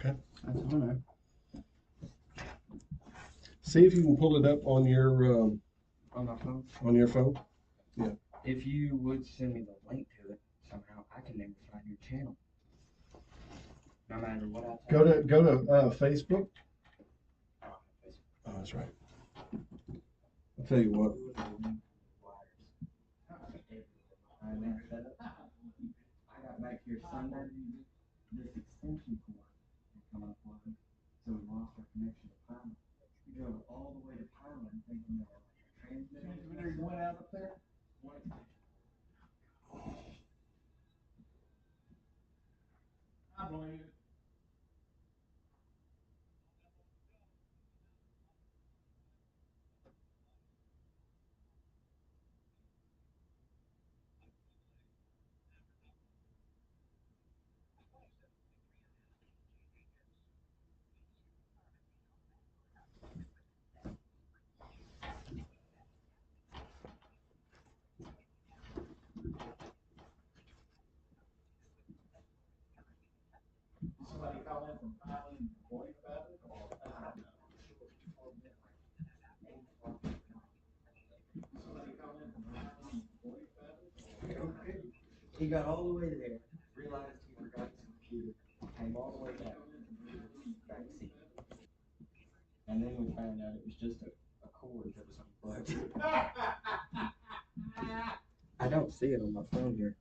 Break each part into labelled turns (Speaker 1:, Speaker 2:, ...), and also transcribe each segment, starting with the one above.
Speaker 1: Okay.
Speaker 2: That's on there.
Speaker 1: See if you can pull it up on your
Speaker 2: On my phone.
Speaker 1: on your phone.
Speaker 2: If you would send me the link to it somehow, I can never find your channel. No matter what I
Speaker 1: Go
Speaker 2: type.
Speaker 1: to Facebook.
Speaker 2: Oh,
Speaker 1: Oh, that's right. I'll tell you what.
Speaker 2: I got back here Sunday. This extension cord had come up on it, so we lost our connection to Payroll. We drove all the way to Payroll thinking that our transmitter went out up there. I believe it. Somebody call in from Thailand and complain about it, or somebody call in from Thailand and complain about it. He got all the way there, realized he forgot his computer, came all the way back seat. And then we found out it was just a cord that was unplugged. I don't see it on my phone here.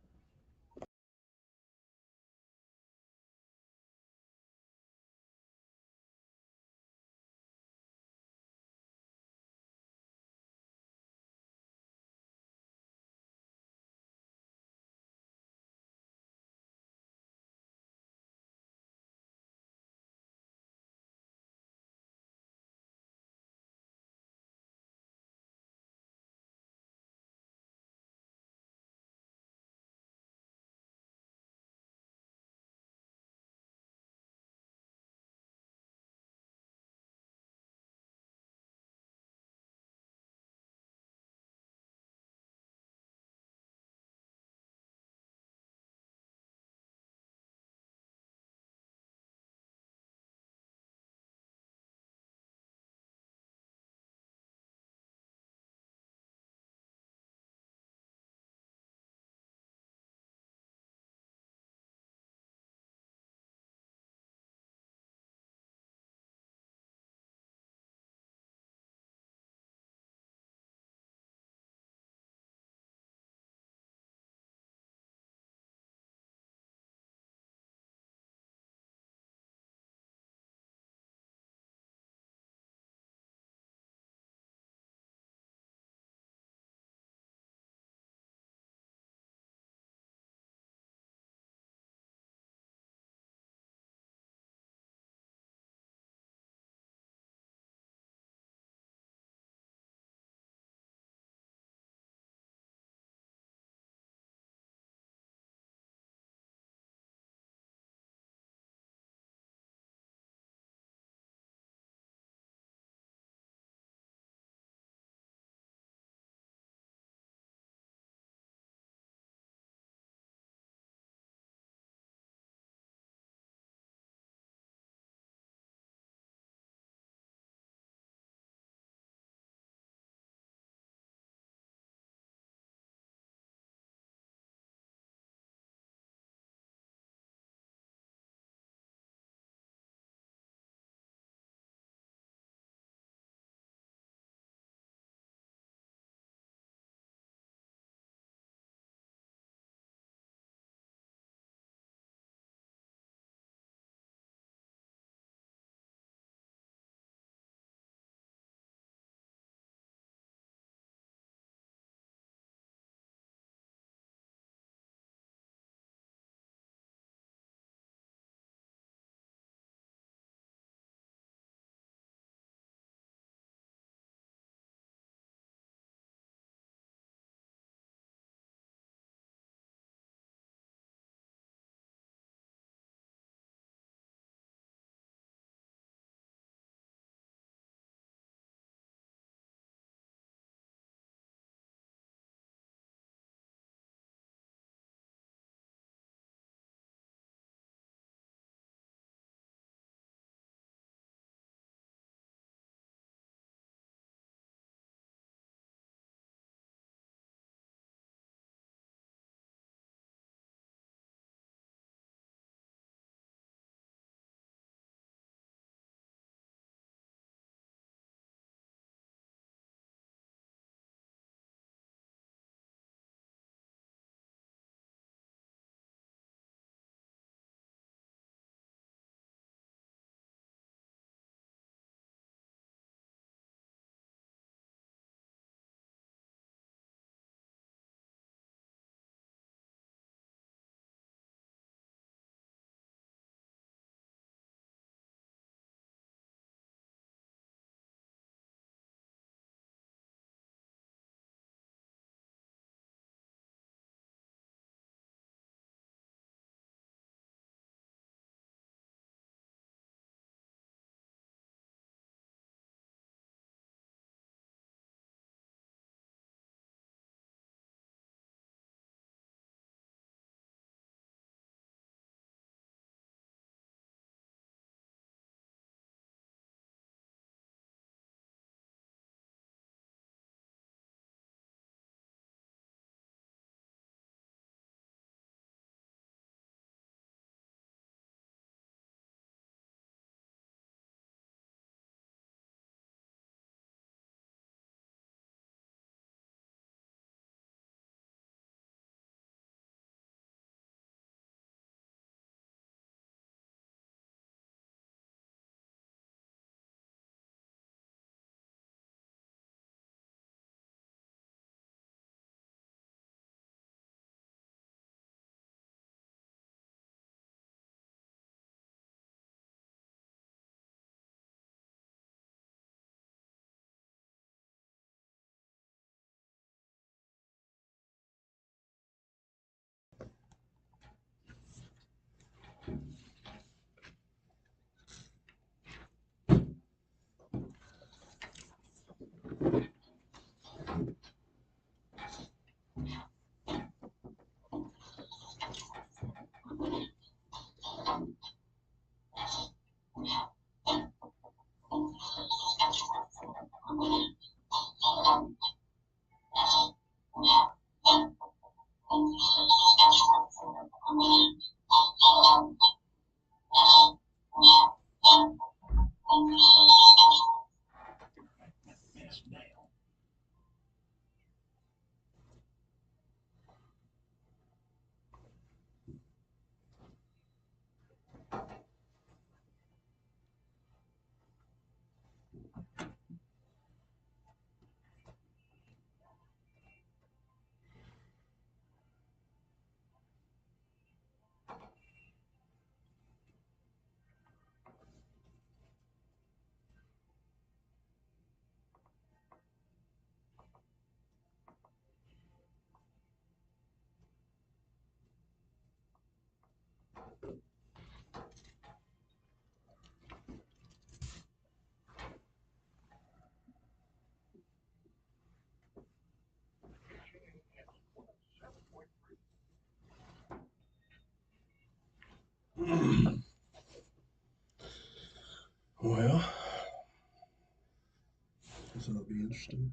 Speaker 3: Interesting.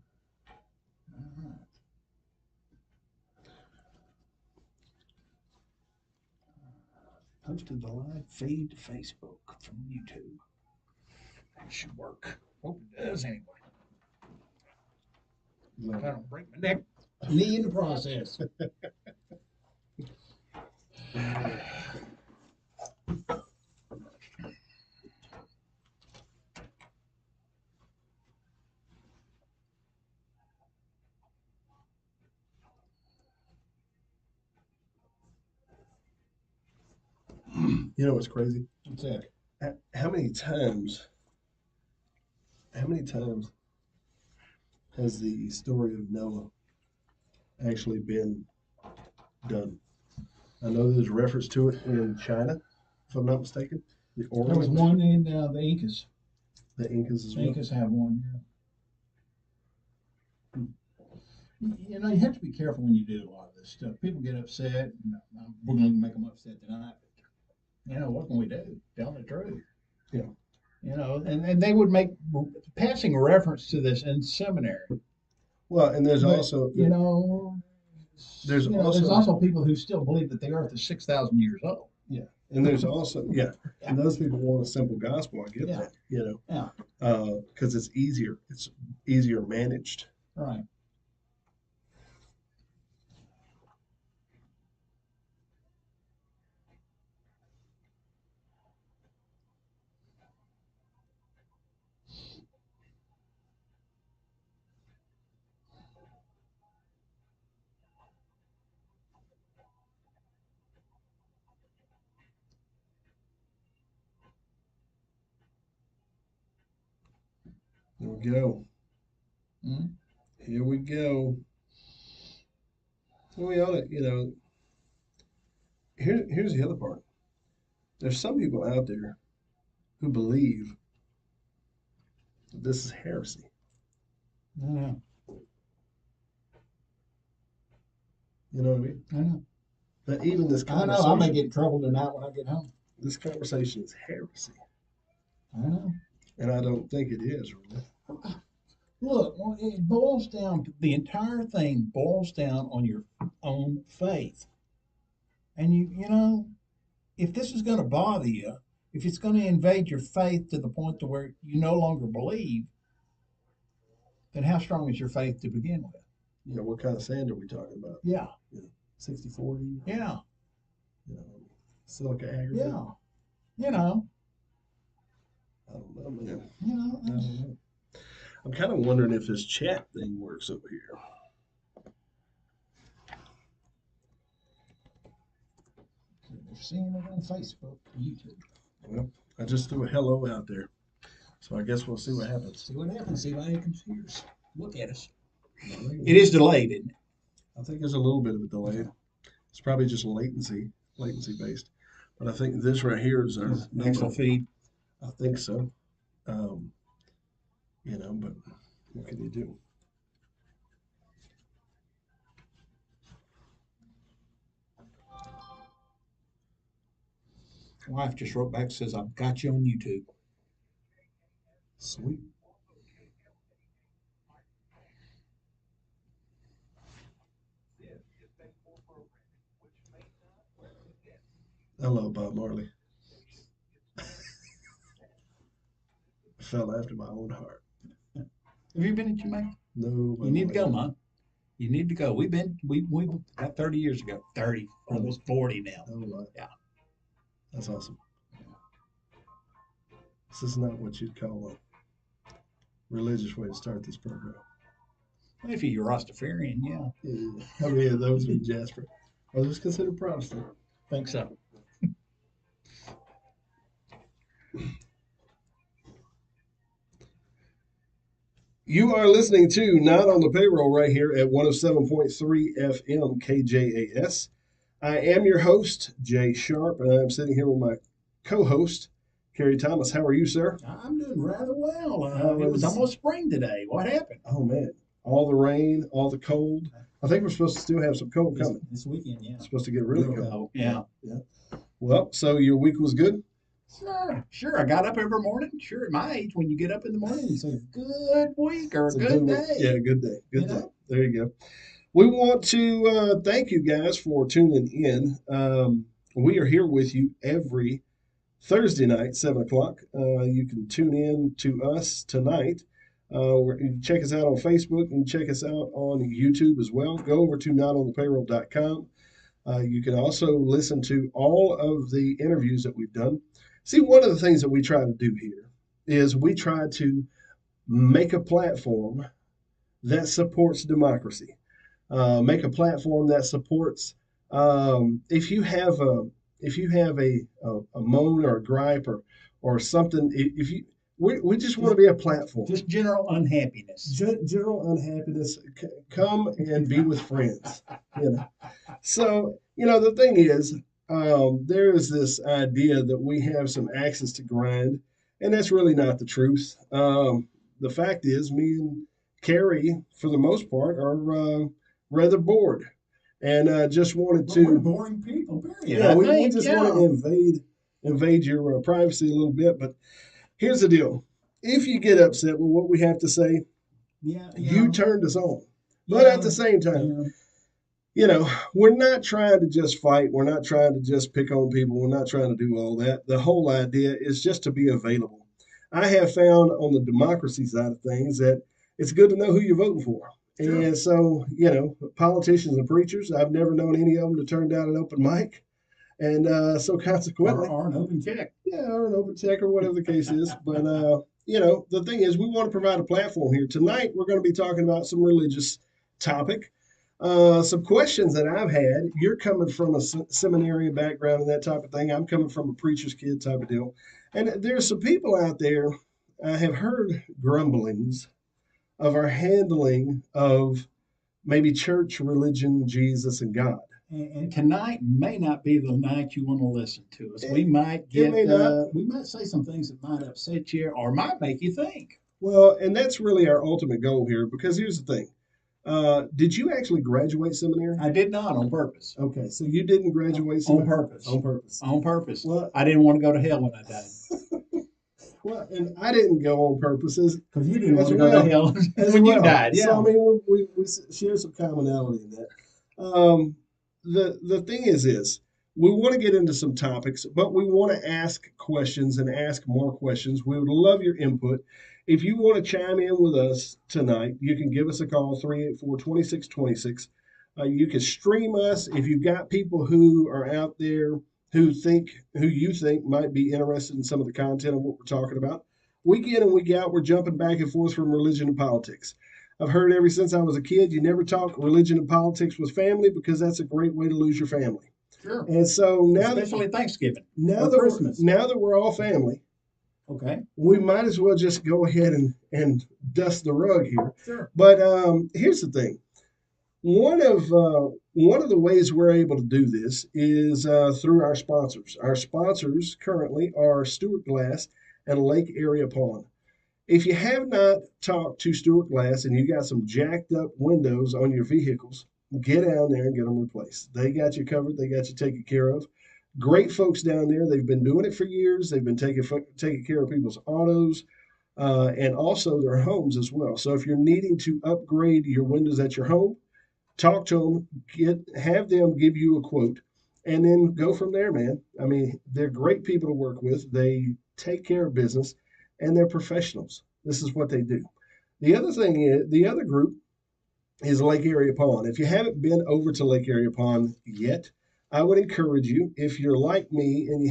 Speaker 3: All right. Posted the live feed to Facebook from YouTube. That should work. Hope it does anyway. I don't break my neck, knee in the process.
Speaker 1: You know what's crazy?
Speaker 3: What's that?
Speaker 1: How many times has the story of Noah actually been done? I know there's reference to it in China, if I'm not mistaken. The
Speaker 3: There was
Speaker 1: Orient,
Speaker 3: one in the Incas.
Speaker 1: the Incas as
Speaker 3: The
Speaker 1: well.
Speaker 3: Incas have one, yeah. You know, you have to be careful when you do a lot of this stuff. People get upset, and we're going to make them upset tonight. You know, what can we do? Tell the truth.
Speaker 1: Yeah.
Speaker 3: You know, and they would make passing reference to this in seminary.
Speaker 1: Well, and there's
Speaker 3: But,
Speaker 1: also
Speaker 3: you know,
Speaker 1: there's
Speaker 3: there's
Speaker 1: also
Speaker 3: also people who still believe that the earth is 6,000 years old.
Speaker 1: yeah, and there's also and those people want a simple gospel. I get
Speaker 3: Yeah.
Speaker 1: that, you know,
Speaker 3: Yeah.
Speaker 1: because it's easier managed.
Speaker 3: Right.
Speaker 1: Here we go.
Speaker 3: Mhm.
Speaker 1: Here we go. We ought to, you know. Here's the other part. There's some people out there who believe that this is heresy.
Speaker 3: I know.
Speaker 1: You know what I mean?
Speaker 3: I know.
Speaker 1: That even this
Speaker 3: I know.
Speaker 1: conversation,
Speaker 3: I may get in trouble tonight when I get home.
Speaker 1: this conversation is heresy,
Speaker 3: I know.
Speaker 1: and I don't think it is really.
Speaker 3: Look, it boils down to the entire thing boils down on your own faith. And you know, if this is going to bother you, if it's going to invade your faith to the point to where you no longer believe, then how strong is your faith to begin with?
Speaker 1: You know, what kind of sand are we talking about?
Speaker 3: Yeah.
Speaker 1: 60-40?
Speaker 3: Yeah.
Speaker 1: You know, silica aggregate?
Speaker 3: Yeah. You know.
Speaker 1: I don't know, man.
Speaker 3: You know.
Speaker 1: I don't know. I'm kind of wondering if this chat thing works over here.
Speaker 3: They're seeing it on Facebook, YouTube.
Speaker 1: Well, I just threw a hello out there, so I guess we'll see what happens.
Speaker 3: See what happens. See if anybody hears. Look at us.
Speaker 1: I think
Speaker 3: It is delayed, isn't it?
Speaker 1: I think there's a little bit of a delay. It's probably just latency based. But I think this right here is our
Speaker 3: Actual feed.
Speaker 1: I think so. You know, but what can you do?
Speaker 3: Wife just wrote back, says, I've got you on YouTube.
Speaker 1: Sweet. I love Bob Marley. Fell after my own heart.
Speaker 3: Have you been at Jamaica?
Speaker 1: No,
Speaker 3: You need to go, man. You need to go. We got 30 years ago. 30, almost 40 now.
Speaker 1: Oh, my.
Speaker 3: Yeah.
Speaker 1: That's awesome. This is not what you'd call a religious way to start this program.
Speaker 3: If you're Rastafarian, yeah.
Speaker 1: How many of those are in Jasper? Are those considered Protestant?
Speaker 3: Think so.
Speaker 1: You are listening to Not on the Payroll right here at 107.3 FM KJAS. I am your host, Jay Sharp, and I'm sitting here with my co-host, Kerry Thomas. How are you, sir?
Speaker 3: I'm doing rather well. It was almost spring today. What happened?
Speaker 1: Oh, man. All the rain, all the cold. I think we're supposed to still have some cold coming.
Speaker 3: This weekend, yeah.
Speaker 1: It's supposed to get really cold.
Speaker 3: Yeah.
Speaker 1: Well, so your week was good?
Speaker 3: Sure, sure. I got up every morning. Sure, at my age, when you get up in the morning, it's a good week or a
Speaker 1: It's a good
Speaker 3: good
Speaker 1: one.
Speaker 3: day.
Speaker 1: Yeah, good day.
Speaker 3: You
Speaker 1: Good day.
Speaker 3: know,
Speaker 1: There you go. We want to thank you guys for tuning in. We are here with you every Thursday night, 7 o'clock. You can tune in to us tonight. You can check us out on Facebook. You can check us out on YouTube as well. Go over to notonthepayroll.com. You can also listen to all of the interviews that we've done. See, one of the things that we try to do here is we try to make a platform that supports democracy. Make a platform that supports. If you have a moan or a gripe or something, if you we just want
Speaker 3: just
Speaker 1: to be a platform.
Speaker 3: just general unhappiness.
Speaker 1: General unhappiness. Come and be with friends. You know. So the thing is, there is this idea that we have some axes to grind, and that's really not the truth. The fact is, me and Carrie, for the most part, are rather bored, and just wanted
Speaker 3: Well, we're
Speaker 1: to,
Speaker 3: boring people, period.
Speaker 1: yeah,
Speaker 3: I
Speaker 1: we
Speaker 3: think,
Speaker 1: just want
Speaker 3: yeah,
Speaker 1: to invade your privacy a little bit. But here's the deal: if you get upset with what we have to say,
Speaker 3: yeah,
Speaker 1: you turned us on. But
Speaker 3: yeah,
Speaker 1: at the same time,
Speaker 3: yeah.
Speaker 1: we're not trying to just fight. We're not trying to just pick on people. We're not trying to do all that. The whole idea is just to be available. I have found on the democracy side of things that it's good to know who you're voting for.
Speaker 3: Sure.
Speaker 1: And so, politicians and preachers, I've never known any of them to turn down an open mic. And so consequently,
Speaker 3: Or an open check.
Speaker 1: yeah, or an open check or whatever the case is. But, the thing is, we want to provide a platform here. Tonight, we're going to be talking about some religious topic. Some questions that I've had. You're coming from a seminary background and that type of thing. I'm coming from a preacher's kid type of deal. And there's some people out there, I have heard grumblings of our handling of maybe church, religion, Jesus, and God.
Speaker 3: And tonight may not be the night you want to listen to us. We
Speaker 1: It,
Speaker 3: might
Speaker 1: it may not.
Speaker 3: we might say some things that might upset you or might make you think.
Speaker 1: Well, and that's really our ultimate goal here because here's the thing. Did you actually graduate seminary?
Speaker 3: I did not on purpose.
Speaker 1: Okay, so you didn't graduate
Speaker 3: On
Speaker 1: seminary
Speaker 3: purpose.
Speaker 1: on purpose.
Speaker 3: On purpose.
Speaker 1: Well,
Speaker 3: I didn't want to go to hell when I died.
Speaker 1: well, and I didn't go on purpose
Speaker 3: Because you didn't want
Speaker 1: as
Speaker 3: to go to
Speaker 1: well.
Speaker 3: hell
Speaker 1: As
Speaker 3: when you
Speaker 1: well.
Speaker 3: died.
Speaker 1: So
Speaker 3: Yeah.
Speaker 1: I mean, we share some commonality in that. The thing is this: we want to get into some topics, but we want to ask questions and ask more questions. We would love your input. If you want to chime in with us tonight, you can give us a call 384-2626. You can stream us if you've got people who are out there who you think might be interested in some of the content of what we're talking about. Week in and week out, we're jumping back and forth from religion and politics. I've heard ever since I was a kid, you never talk religion and politics with family because that's a great way to lose your family.
Speaker 3: Sure.
Speaker 1: And so now
Speaker 3: Especially Thanksgiving
Speaker 1: now
Speaker 3: or
Speaker 1: that
Speaker 3: Christmas.
Speaker 1: now that we're all family,
Speaker 3: Okay.
Speaker 1: we might as well just go ahead and dust the rug here.
Speaker 3: Sure.
Speaker 1: But here's the thing: one of the ways we're able to do this is through our sponsors. Our sponsors currently are Stuart Glass and Lake Area Pond. If you have not talked to Stuart Glass and you got some jacked up windows on your vehicles, get down there and get them replaced. They got you covered. They got you taken care of. Great folks down there. They've been doing it for years. They've been taking care of people's autos and also their homes as well. So if you're needing to upgrade your windows at your home, talk to them, have them give you a quote, and then go from there, man. I mean, they're great people to work with. They take care of business, and they're professionals. This is what they do. The other thing is, the other group is Lake Area Pond. If you haven't been over to Lake Area Pond yet, I would encourage you. If you're like me and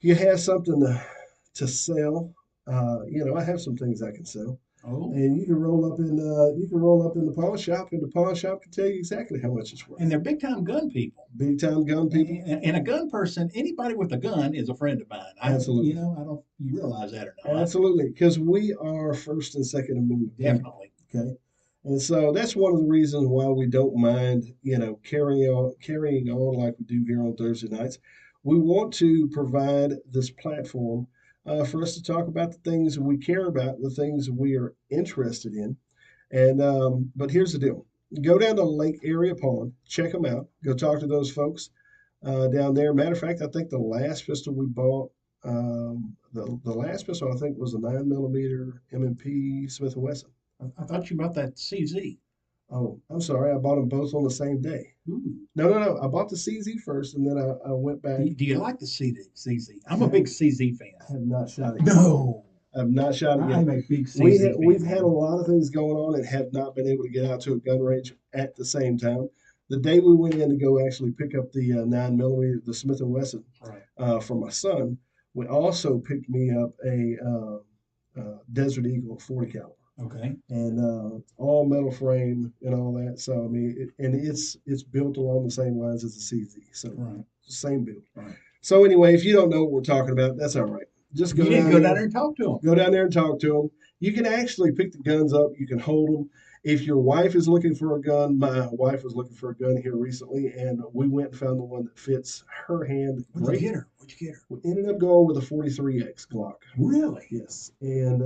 Speaker 1: you have something to sell, I have some things I can sell.
Speaker 3: Oh.
Speaker 1: And you can roll up in the pawn shop, and the pawn shop can tell you exactly how much it's worth.
Speaker 3: And they're big time gun people.
Speaker 1: Big time gun people.
Speaker 3: And a gun person, anybody with a gun is a friend of mine.
Speaker 1: Absolutely.
Speaker 3: I don't you realize that or not.
Speaker 1: Absolutely, because we are First and Second Amendment.
Speaker 3: Definitely.
Speaker 1: Okay. And so that's one of the reasons why we don't mind, carrying on like we do here on Thursday nights. We want to provide this platform for us to talk about the things we care about, the things we are interested in. And but here's the deal: go down to Lake Area Pond, check them out, go talk to those folks. down there. Matter of fact, I think the last pistol we bought, the last pistol I think was a 9 millimeter M&P Smith and Wesson.
Speaker 3: I thought you bought that CZ.
Speaker 1: Oh, I'm sorry, I bought them both on the same day.
Speaker 3: Ooh.
Speaker 1: No. I bought the CZ first, and then I went back.
Speaker 3: Do you like the CZ? I'm a big CZ fan.
Speaker 1: I have not shot it.
Speaker 3: No.
Speaker 1: I've not shot it yet.
Speaker 3: I'm a big CZ fan.
Speaker 1: We've had a lot of things going on and have not been able to get out to a gun range at the same time. The day we went in to go actually pick up the 9 millimeter, the Smith and Wesson,
Speaker 3: Right.
Speaker 1: for my son, we also picked me up a Desert Eagle 40 caliber.
Speaker 3: Okay.
Speaker 1: And all metal frame and all that. So I mean, it's built along the same lines as the CZ. So
Speaker 3: Right.
Speaker 1: same build.
Speaker 3: Right.
Speaker 1: So anyway, if you don't know what we're talking about, that's all right. Just
Speaker 3: You need to go down there and talk to them.
Speaker 1: Go down there and talk to them. You can actually pick the guns up. You can hold them. If your wife is looking for a gun, my wife was looking for a gun here recently, and we went and found the one that fits her hand
Speaker 3: What'd
Speaker 1: great.
Speaker 3: you get her?
Speaker 1: We ended up going with a 43X Glock.
Speaker 3: Really?
Speaker 1: Yes, and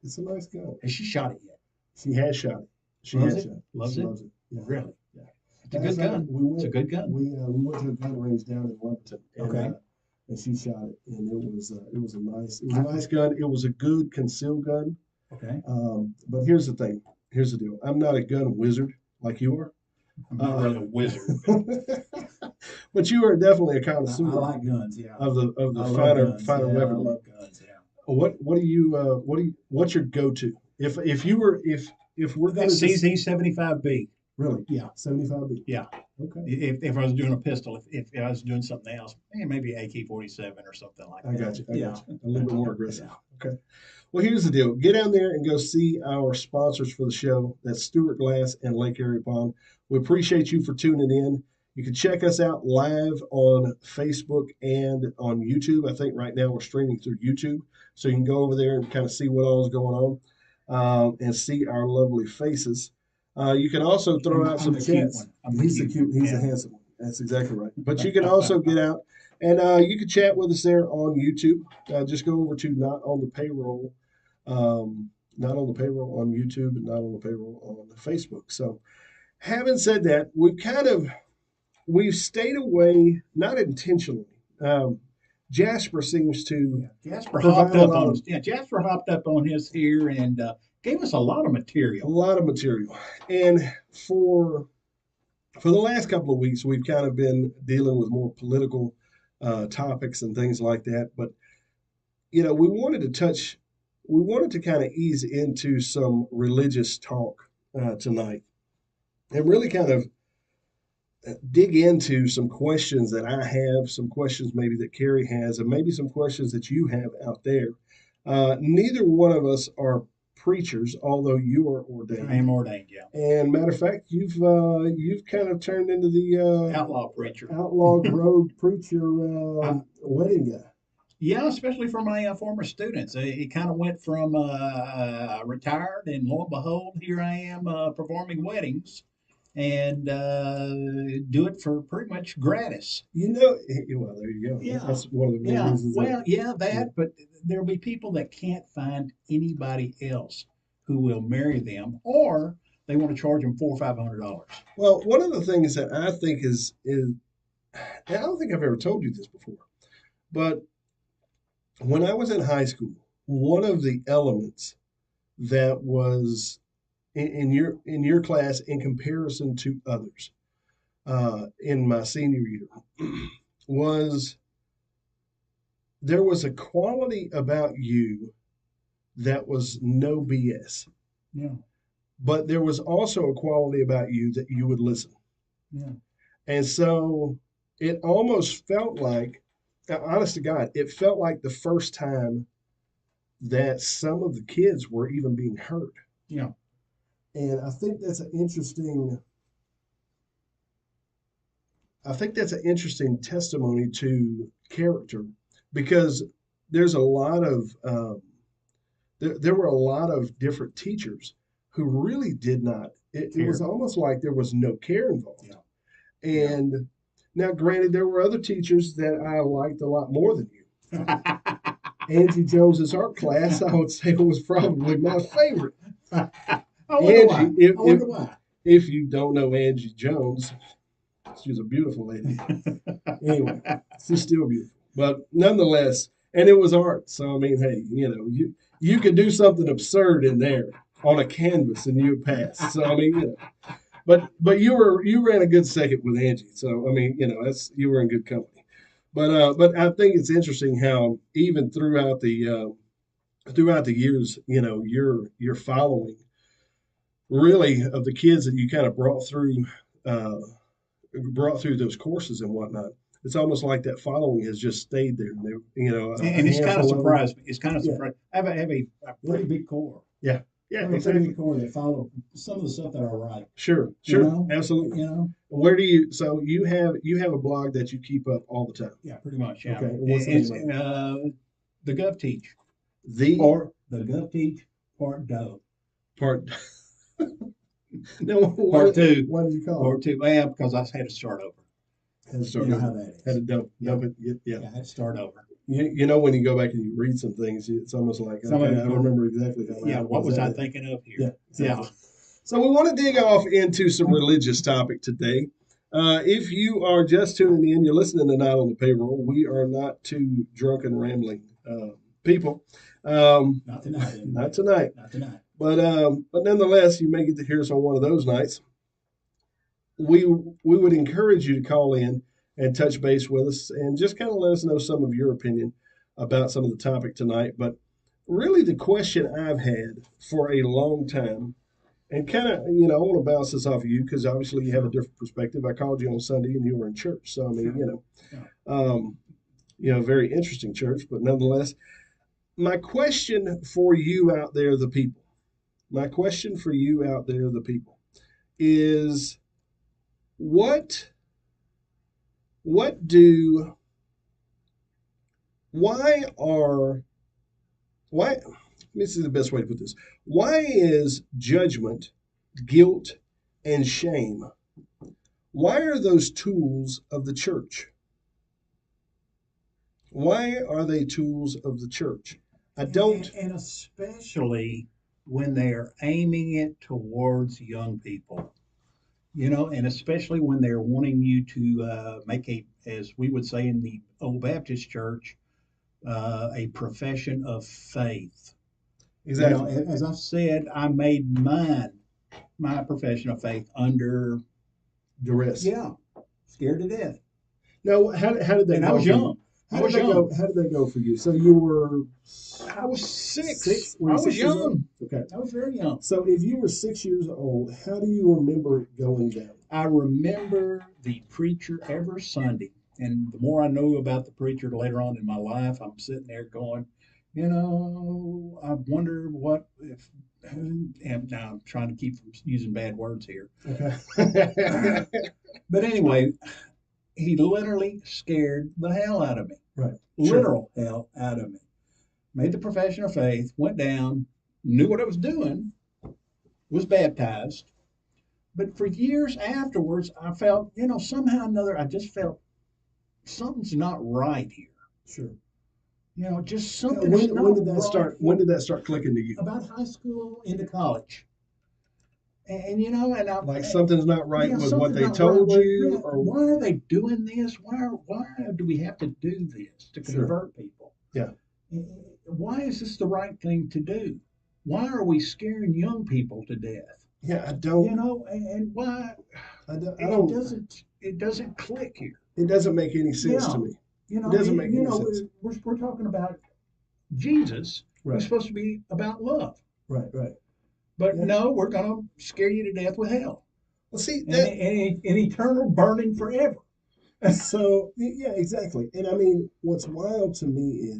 Speaker 1: it's a nice gun.
Speaker 3: Has she shot it yet?
Speaker 1: She has shot it. She
Speaker 3: Loves
Speaker 1: has
Speaker 3: it?
Speaker 1: shot it.
Speaker 3: Loves
Speaker 1: She
Speaker 3: it?
Speaker 1: loves it. Yeah.
Speaker 3: Really?
Speaker 1: Yeah.
Speaker 3: It's a good gun. It's a good gun.
Speaker 1: We went to a gun range down in Lumberton. And,
Speaker 3: Okay.
Speaker 1: and she shot it, and it was a nice gun. It was a good concealed gun.
Speaker 3: Okay.
Speaker 1: But here's the thing. Here's the deal. I'm not a gun wizard like you are.
Speaker 3: I'm not really a wizard.
Speaker 1: But you are definitely a
Speaker 3: I
Speaker 1: connoisseur
Speaker 3: like guns, yeah.
Speaker 1: of the
Speaker 3: I love
Speaker 1: finer
Speaker 3: guns, yeah, I
Speaker 1: weaponry.
Speaker 3: love guns, yeah.
Speaker 1: What's your go-to? If we're
Speaker 3: That
Speaker 1: going to
Speaker 3: CZ 75B.
Speaker 1: really
Speaker 3: Yeah.
Speaker 1: 75B.
Speaker 3: Yeah.
Speaker 1: Okay.
Speaker 3: If I was doing a pistol, if I was doing something else, maybe AK-47 or something like that.
Speaker 1: I got you. I
Speaker 3: Yeah.
Speaker 1: got you. A little bit more aggressive.
Speaker 3: Yeah.
Speaker 1: Okay. Well, here's the deal. Get down there and go see our sponsors for the show. That's Stewart Glass and Lake Erie Pond. We appreciate you for tuning in. You can check us out live on Facebook and on YouTube. I think right now we're streaming through YouTube. So you can go over there and kind of see what all is going on and see our lovely faces. You can also throw out some
Speaker 3: the cute
Speaker 1: chats.
Speaker 3: one. I'm the
Speaker 1: He's the
Speaker 3: cute
Speaker 1: cute,
Speaker 3: one,
Speaker 1: he's the
Speaker 3: yeah.
Speaker 1: handsome one. That's exactly right. But you can also get out and you can chat with us there on YouTube. Just go over to Not on the Payroll, Not on the Payroll on YouTube, and Not on the Payroll on Facebook. So, having said that, we've stayed away, not intentionally. Jasper seems to
Speaker 3: Jasper
Speaker 1: provide
Speaker 3: hopped
Speaker 1: a
Speaker 3: up
Speaker 1: lot
Speaker 3: on
Speaker 1: of
Speaker 3: Jasper hopped up on his here and gave us a lot of
Speaker 1: a
Speaker 3: material.
Speaker 1: lot of material, and for the last couple of weeks, we've kind of been dealing with more political topics and things like that. But we wanted to kind of ease into some religious talk tonight, and really kind of dig into some questions that I have, some questions maybe that Carrie has, and maybe some questions that you have out there. Neither one of us are preachers, although you are ordained.
Speaker 3: I am ordained, yeah.
Speaker 1: And matter of fact, you've kind of turned into the
Speaker 3: Outlaw preacher.
Speaker 1: outlaw road preacher wedding guy.
Speaker 3: Yeah, especially for my former students. It kind of went from retired, and lo and behold, here I am performing weddings and do it for pretty much gratis.
Speaker 1: Well, there you go.
Speaker 3: Yeah.
Speaker 1: That's one of the main
Speaker 3: Yeah,
Speaker 1: reasons.
Speaker 3: well, yeah, but there'll be people that can't find anybody else who will marry them, or they want to charge them $400 or $500.
Speaker 1: Well, one of the things that I think is, and I don't think I've ever told you this before, but when I was in high school, one of the elements that was in your class in comparison to others in my senior year was there was a quality about you that was no BS.
Speaker 3: Yeah,
Speaker 1: But there was also a quality about you that you would listen.
Speaker 3: yeah.
Speaker 1: And so it almost felt like, honest to God, it felt like the first time that some of the kids were even being heard.
Speaker 3: Yeah.
Speaker 1: And I think that's an interesting testimony to character because there's a lot of there were a lot of different teachers who really did not. It was almost like there was no care involved.
Speaker 3: Yeah.
Speaker 1: And now, granted, there were other teachers that I liked a lot more than you. Angie Jones's art class, I would say, was probably my favorite.
Speaker 3: I wonder
Speaker 1: Angie,
Speaker 3: why. I wonder why.
Speaker 1: if you don't know Angie Jones, She was a beautiful lady. Anyway, she's still beautiful, but nonetheless, and it was art. So I mean, hey, you could do something absurd in there on a canvas and you would pass. So I mean, but you ran a good second with Angie. So I mean, that's you were in good company. But I think it's interesting how even throughout the years, you're following really of the kids that you kind of uh, brought through those courses and whatnot. It's almost like that following has just stayed there. And a
Speaker 3: And it's kind of
Speaker 1: handful of them.
Speaker 3: surprised me. It's kind of
Speaker 1: Yeah,
Speaker 3: surprised. I have a pretty big core.
Speaker 1: yeah, yeah,
Speaker 3: I have a pretty
Speaker 1: exactly.
Speaker 3: big core that follow some of the stuff that I write.
Speaker 1: Sure,
Speaker 3: You
Speaker 1: sure,
Speaker 3: know,
Speaker 1: absolutely.
Speaker 3: you know.
Speaker 1: Where do you? So you have a blog that you keep up all the time.
Speaker 3: Yeah, pretty much. Yeah,
Speaker 1: Okay, and what's the
Speaker 3: it's
Speaker 1: name of it?
Speaker 3: the Gov Teach
Speaker 1: The
Speaker 3: or the Gov Teach Part Dove
Speaker 1: part. No,
Speaker 3: Part Two.
Speaker 1: What did you call
Speaker 3: Part Two. Well, because I had to start over.
Speaker 1: it? Had to start
Speaker 3: You know
Speaker 1: over.
Speaker 3: how that is.
Speaker 1: Had to dump
Speaker 3: Yeah.
Speaker 1: it. Yeah.
Speaker 3: Yeah, I had to start over.
Speaker 1: You know when you go back and you read some things, it's almost like
Speaker 3: Some of
Speaker 1: okay,
Speaker 3: it-
Speaker 1: I remember exactly how.
Speaker 3: Yeah, what was I
Speaker 1: that.
Speaker 3: thinking of here?
Speaker 1: Yeah, exactly.
Speaker 3: Yeah.
Speaker 1: So we want to dig off into some religious topic today. If you are just tuning in, you're listening to Not on the Payroll. We are not two drunken, rambling people.
Speaker 3: Not tonight. Anyway.
Speaker 1: Not tonight.
Speaker 3: Not tonight.
Speaker 1: But nonetheless, you may get to hear us on one of those nights. We would encourage you to call in and touch base with us and just kind of let us know some of your opinion about some of the topic tonight. But really, the question I've had for a long time, and kind of, I want to bounce this off of you because obviously you have a different perspective. I called you on Sunday and you were in church, so I mean, very interesting church, but nonetheless, my question for you out there, the people. My question for you out there, the people, is what what do why are why this is the best way to put this. Why is judgment, guilt, and shame? Why are those tools of the church? Why are they tools of the church? I don't.
Speaker 3: And especially when they're aiming it towards young people, and especially when they're wanting you to make as we would say in the old Baptist church, a profession of faith.
Speaker 1: Exactly.
Speaker 3: As I've said, I made my profession of faith under
Speaker 1: Duress.
Speaker 3: yeah, scared to death.
Speaker 1: Now, how did that
Speaker 3: And
Speaker 1: go?
Speaker 3: I was
Speaker 1: for you?
Speaker 3: young.
Speaker 1: How
Speaker 3: I was
Speaker 1: did that
Speaker 3: young.
Speaker 1: go? How did that go for you? So you were.
Speaker 3: I was six.
Speaker 1: Six? Were
Speaker 3: I
Speaker 1: you
Speaker 3: was
Speaker 1: 6 years old?
Speaker 3: young.
Speaker 1: Okay.
Speaker 3: I was very young.
Speaker 1: So if you were 6 years old, how do you remember it going down?
Speaker 3: I remember the preacher every Sunday. And the more I know about the preacher later on in my life, I'm sitting there going, I wonder what if, and now I'm trying to keep from using bad words here.
Speaker 1: Okay.
Speaker 3: But anyway, he literally scared the hell out of me.
Speaker 1: Right.
Speaker 3: Literal hell out of me. Made the profession of faith, went down, knew what I was doing, was baptized. But for years afterwards, I felt, somehow or another, I just felt something's not right here.
Speaker 1: Sure.
Speaker 3: Just
Speaker 1: When,
Speaker 3: something's not
Speaker 1: when did that
Speaker 3: right
Speaker 1: start? When did that start clicking to you?
Speaker 3: about high school into college. And and I
Speaker 1: Like something's not right with what
Speaker 3: something's
Speaker 1: they
Speaker 3: not
Speaker 1: told
Speaker 3: right with
Speaker 1: you, or
Speaker 3: why are they doing this? Why do we have to do this to
Speaker 1: Sure.
Speaker 3: convert people?
Speaker 1: Yeah.
Speaker 3: Why is this the right thing to do? Why are we scaring young people to death?
Speaker 1: yeah, I don't.
Speaker 3: And why
Speaker 1: I don't.
Speaker 3: it doesn't click here.
Speaker 1: It doesn't make any sense
Speaker 3: Yeah.
Speaker 1: to me.
Speaker 3: It
Speaker 1: doesn't make any sense.
Speaker 3: We're talking about Jesus,
Speaker 1: Right.
Speaker 3: who's supposed to be about love.
Speaker 1: Right. Right.
Speaker 3: But
Speaker 1: Yeah.
Speaker 3: no, we're going to scare you to death with hell
Speaker 1: Well, see
Speaker 3: and,
Speaker 1: that.
Speaker 3: and eternal burning forever.
Speaker 1: So yeah, exactly. And I mean, what's wild to me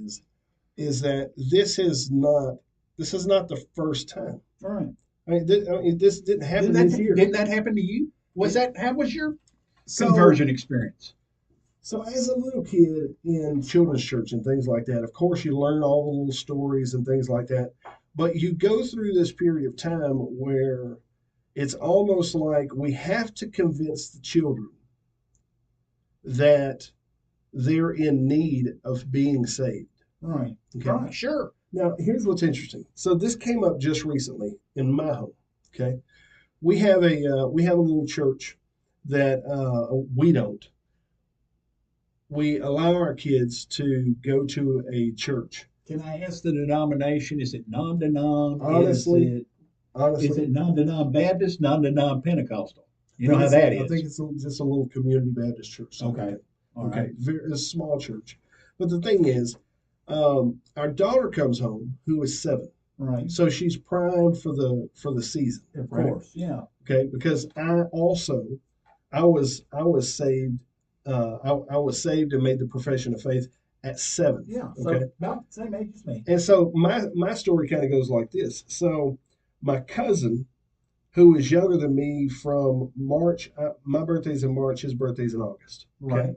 Speaker 1: is that this is not the first time.
Speaker 3: All right.
Speaker 1: I mean, this didn't happen this year.
Speaker 3: Didn't that happen to you? How was your
Speaker 1: So-
Speaker 3: conversion experience?
Speaker 1: So as a little kid in children's church and things like that, of course you learn all the little stories and things like that. But you go through this period of time where it's almost like we have to convince the children that they're in need of being saved.
Speaker 3: Right.
Speaker 1: Okay.
Speaker 3: Right. Sure.
Speaker 1: Now, here's what's interesting. So this came up just recently in my home. Okay, we have a little church, that we don't. We allow our kids to go to a church.
Speaker 3: Can I ask the denomination? Is it non-denom?
Speaker 1: Honestly,
Speaker 3: Is
Speaker 1: honestly,
Speaker 3: it non-denom Baptist, non-denom Pentecostal? You
Speaker 1: I
Speaker 3: know
Speaker 1: think
Speaker 3: how
Speaker 1: it's
Speaker 3: that
Speaker 1: I think
Speaker 3: is.
Speaker 1: it's just a little community Baptist church.
Speaker 3: Okay. All
Speaker 1: Okay.
Speaker 3: right.
Speaker 1: Very, a small church. But the thing is, our daughter comes home who is 7.
Speaker 3: Right.
Speaker 1: So she's primed for the season,
Speaker 3: Of
Speaker 1: right?
Speaker 3: course. Yeah.
Speaker 1: Okay, because I was saved. I was saved and made the profession of faith at 7.
Speaker 3: Yeah. So
Speaker 1: Okay,
Speaker 3: about the same age as me.
Speaker 1: and so my story kind of goes like this. So my cousin, who is younger than me from March, my birthday's in March, his birthday's in August. Okay,
Speaker 3: Right.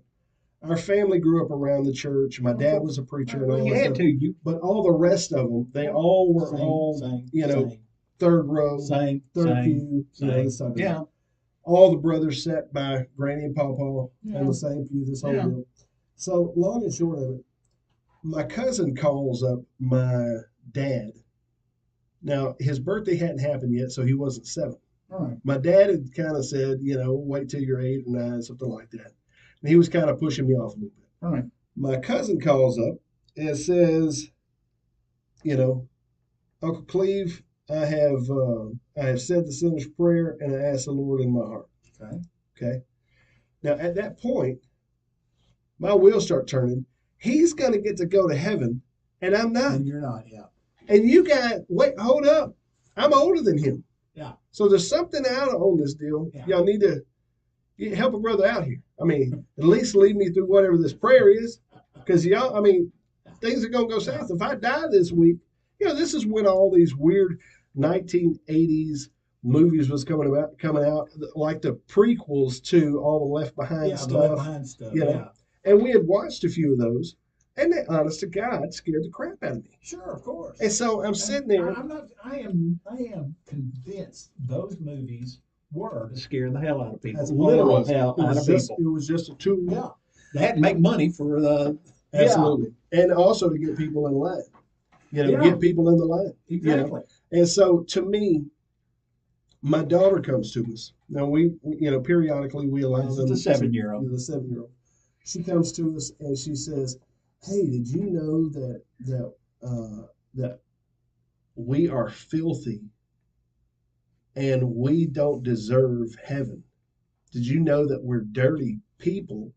Speaker 1: our family grew up around the church. My
Speaker 3: Of
Speaker 1: dad
Speaker 3: course.
Speaker 1: was a preacher and
Speaker 3: Well,
Speaker 1: all
Speaker 3: you
Speaker 1: that
Speaker 3: had
Speaker 1: stuff.
Speaker 3: to. You
Speaker 1: But all the rest of them, they all were
Speaker 3: same,
Speaker 1: you know,
Speaker 3: same,
Speaker 1: third row,
Speaker 3: same,
Speaker 1: third
Speaker 3: same,
Speaker 1: pew,
Speaker 3: same.
Speaker 1: this type of thing.
Speaker 3: Yeah.
Speaker 1: All the brothers sat by Granny and Pawpaw on
Speaker 3: Yeah.
Speaker 1: the same pew, this whole
Speaker 3: Yeah.
Speaker 1: deal. So long and short of it, my cousin calls up my dad. Now his birthday hadn't happened yet, so he wasn't 7.
Speaker 3: All right.
Speaker 1: My dad had kind of said, wait till you're 8 or 9, something like that. And he was kind of pushing me off a little bit.
Speaker 3: All right.
Speaker 1: My cousin calls up and says, you know, Uncle Cleve, I have said the sinner's prayer and I asked the Lord in my heart.
Speaker 3: Okay.
Speaker 1: Okay. Now at that point, my wheels start turning. He's gonna get to go to heaven, and I'm not.
Speaker 3: And you're not. Yeah.
Speaker 1: And you got wait, hold up. I'm older than him.
Speaker 3: Yeah.
Speaker 1: So there's something out on this deal.
Speaker 3: Yeah.
Speaker 1: Y'all need to help a brother out here. I mean, at least lead me through whatever this prayer is. Because y'all, I mean, things are gonna go south. If I die this week, this is when all these weird 1980s movies was coming out, like the prequels to all the Left Behind
Speaker 3: Yeah. The
Speaker 1: stuff.
Speaker 3: Left Behind stuff. Yeah.
Speaker 1: And we had watched a few of those, and they, honest to God, scared the crap out of me.
Speaker 3: Sure. Of course.
Speaker 1: And so I'm sitting there.
Speaker 3: I'm not. I am convinced those movies were to scare the hell out of people.
Speaker 1: That's all it
Speaker 3: Literal
Speaker 1: was.
Speaker 3: hell
Speaker 1: It
Speaker 3: out
Speaker 1: was
Speaker 3: of
Speaker 1: just,
Speaker 3: people.
Speaker 1: it was just a tool.
Speaker 3: Yeah. They had to make money for the.
Speaker 1: Absolutely. And also to get people in line.
Speaker 3: Yeah.
Speaker 1: Get people in the line.
Speaker 3: Exactly.
Speaker 1: And so to me, my daughter comes to us. Now we periodically we allow
Speaker 3: This
Speaker 1: them.
Speaker 3: is the 7-year-old.
Speaker 1: The 7-year-old. She comes to us and she says, "Hey, did you know that we are filthy and we don't deserve heaven? Did you know that we're dirty people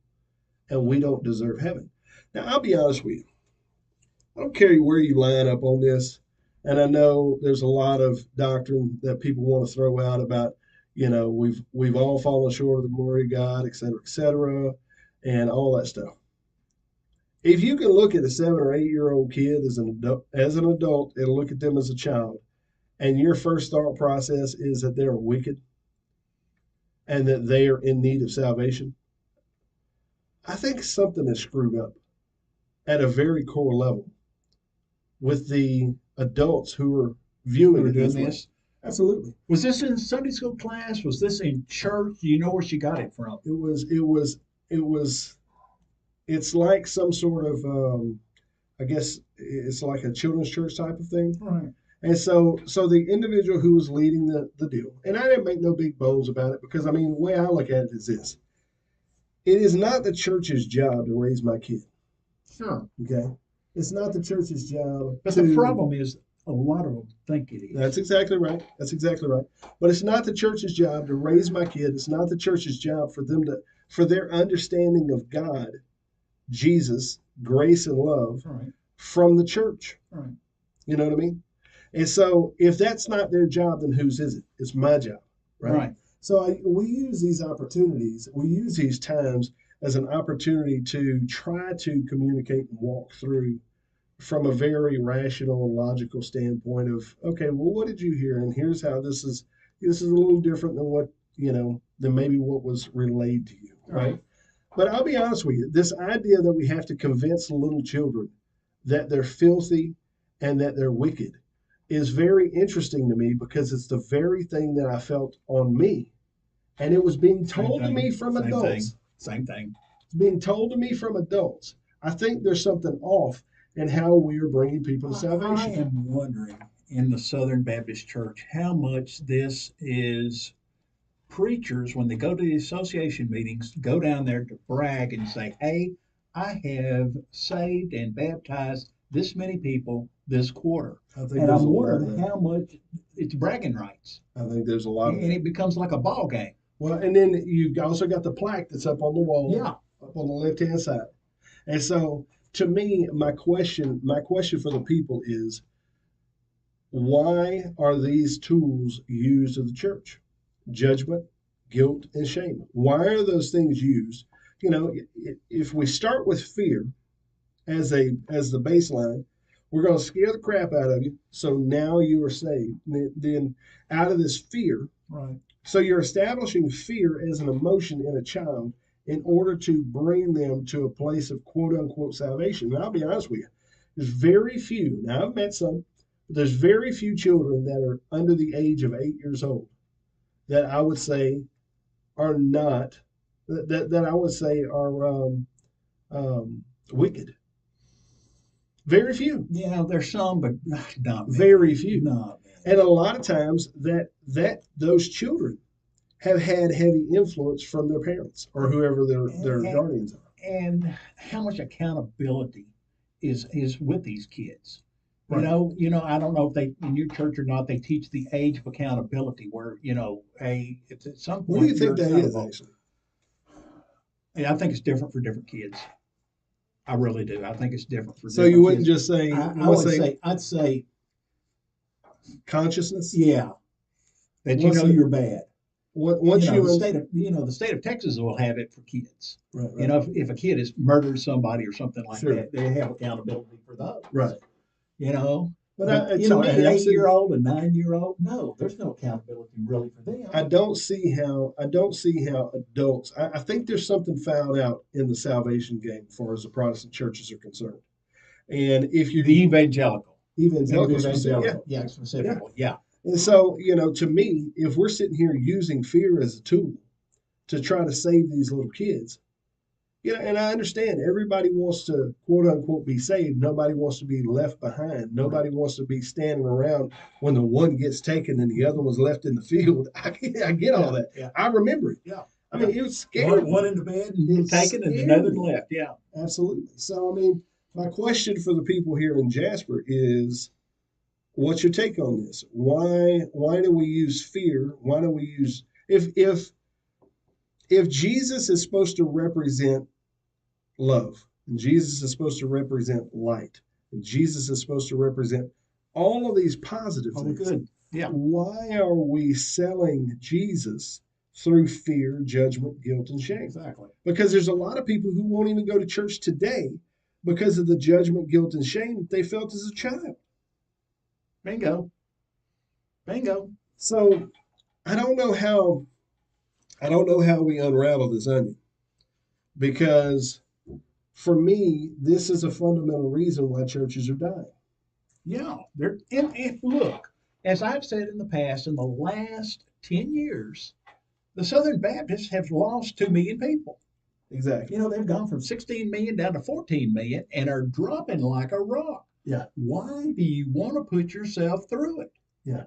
Speaker 1: and we don't deserve heaven?" Now I'll be honest with you. I don't care where you line up on this. And I know there's a lot of doctrine that people want to throw out about, we've all fallen short of the glory of God, et cetera, and all that stuff. If you can look at a 7 or 8 year old kid as an adult and look at them as a child, and your first thought process is that they're wicked and that they are in need of salvation, I think something is screwed up at a very core level with the adults who are viewing it this way. Absolutely.
Speaker 3: Was this in Sunday school class? Was this in church? Do you know where she got it from?
Speaker 1: It's like some sort of, I guess it's like a children's church type of thing.
Speaker 3: Right.
Speaker 1: And so the individual who was leading the deal, and I didn't make no big bones about it because, I mean, the way I look at it is this. It is not the church's job to raise my kid.
Speaker 3: Sure.
Speaker 1: Okay? It's not the church's job.
Speaker 3: But the problem is a lot of them think it is.
Speaker 1: That's exactly right. That's exactly right. But it's not the church's job to raise my kid. It's not the church's job for their understanding of God, Jesus, grace, and love
Speaker 3: Right.
Speaker 1: from the church.
Speaker 3: Right.
Speaker 1: You know what I mean? And so if that's not their job, then whose is it? It's my job. Right. So we use these opportunities, we use these times as an opportunity to try to communicate and walk through from a very rational and logical standpoint of, okay, well, what did you hear? And here's how this is a little different than what, than maybe what was relayed to you. Right. But I'll be honest with you, this idea that we have to convince little children that they're filthy and that they're wicked is very interesting to me because it's the very thing that I felt on me. And it was being told to me from adults.
Speaker 3: Same thing.
Speaker 1: It's being told to me from adults. I think there's something off in how we are bringing people to salvation.
Speaker 3: I am wondering in the Southern Baptist Church how much this is preachers, when they go to the association meetings, go down there to brag and say, hey, I have saved and baptized this many people this quarter.
Speaker 1: I think
Speaker 3: And
Speaker 1: there's
Speaker 3: I'm
Speaker 1: a lot of
Speaker 3: wondering
Speaker 1: that.
Speaker 3: how much it's bragging rights.
Speaker 1: I think there's a lot of
Speaker 3: And
Speaker 1: that.
Speaker 3: it becomes like a ball game.
Speaker 1: Well, and then you've also got the plaque that's up on the wall,
Speaker 3: Yeah.
Speaker 1: up on the left-hand side. And so, to me, my question for the people is, why are these tools used in the church? Judgment, guilt, and shame. Why are those things used? You know, if we start with fear as the baseline, we're going to scare the crap out of you. So now you are saved. Then out of this fear,
Speaker 3: Right.
Speaker 1: so you're establishing fear as an emotion in a child in order to bring them to a place of quote unquote salvation. And I'll be honest with you, there's very few, now I've met some, but there's very few children that are under the age of 8 years old that I would say are not, that I would say are wicked. Very few.
Speaker 3: Yeah, there's some, but not many.
Speaker 1: Very few.
Speaker 3: Not many.
Speaker 1: And a lot of times that those children have had heavy influence from their parents or whoever their
Speaker 3: And,
Speaker 1: guardians are.
Speaker 3: and how much accountability is with these kids?
Speaker 1: Right.
Speaker 3: I don't know if they in your church or not. They teach the age of accountability, where it's at some point.
Speaker 1: What do you think
Speaker 3: you're
Speaker 1: that is
Speaker 3: accountable.
Speaker 1: actually?
Speaker 3: Yeah, I think it's different for different kids. I really do. I think it's different for
Speaker 1: So
Speaker 3: different
Speaker 1: you wouldn't
Speaker 3: kids.
Speaker 1: just say,
Speaker 3: I would say I'd say
Speaker 1: consciousness?
Speaker 3: yeah, that you're bad.
Speaker 1: Once
Speaker 3: The state of Texas will have it for kids.
Speaker 1: right,
Speaker 3: If a kid has murdered somebody or something like
Speaker 1: Sure.
Speaker 3: that, they have accountability for those.
Speaker 1: right.
Speaker 3: But
Speaker 1: to
Speaker 3: an
Speaker 1: me, I'm saying-
Speaker 3: 8-year-old, a 9-year-old, no, there's no accountability really for them.
Speaker 1: I don't see how adults. I think there's something found out in the salvation game as far as the Protestant churches are concerned. And if you
Speaker 3: The evangelical,
Speaker 1: yeah.
Speaker 3: specifically, yeah.
Speaker 1: And so, to me, if we're sitting here using fear as a tool to try to save these little kids, and I understand everybody wants to quote unquote be saved. Nobody wants to be left behind. Nobody wants to be standing around when the one gets taken and the other one's left in the field. I get all that.
Speaker 3: Yeah.
Speaker 1: I remember it.
Speaker 3: Yeah.
Speaker 1: I mean, it was scary.
Speaker 3: One in the bed and
Speaker 1: It's
Speaker 3: taken, and
Speaker 1: scary.
Speaker 3: another left. Yeah.
Speaker 1: Absolutely. So, I mean, my question for the people here in Jasper is, what's your take on this? Why do we use fear? Why do we use if Jesus is supposed to represent love, and Jesus is supposed to represent light, and Jesus is supposed to represent all of these positive things?
Speaker 3: Good. Yeah.
Speaker 1: Why are we selling Jesus through fear, judgment, guilt, and shame?
Speaker 3: Exactly.
Speaker 1: Because there's a lot of people who won't even go to church today because of the judgment, guilt, and shame that they felt as a child.
Speaker 3: Bingo.
Speaker 1: So I don't know how we unravel this onion, because for me, this is a fundamental reason why churches are dying.
Speaker 3: Yeah. And look, as I've said in the past, in the last 10 years, the Southern Baptists have lost 2 million people.
Speaker 1: Exactly.
Speaker 3: They've gone from 16 million down to 14 million and are dropping like a rock.
Speaker 1: Yeah.
Speaker 3: Why do you want to put yourself through it?
Speaker 1: Yeah.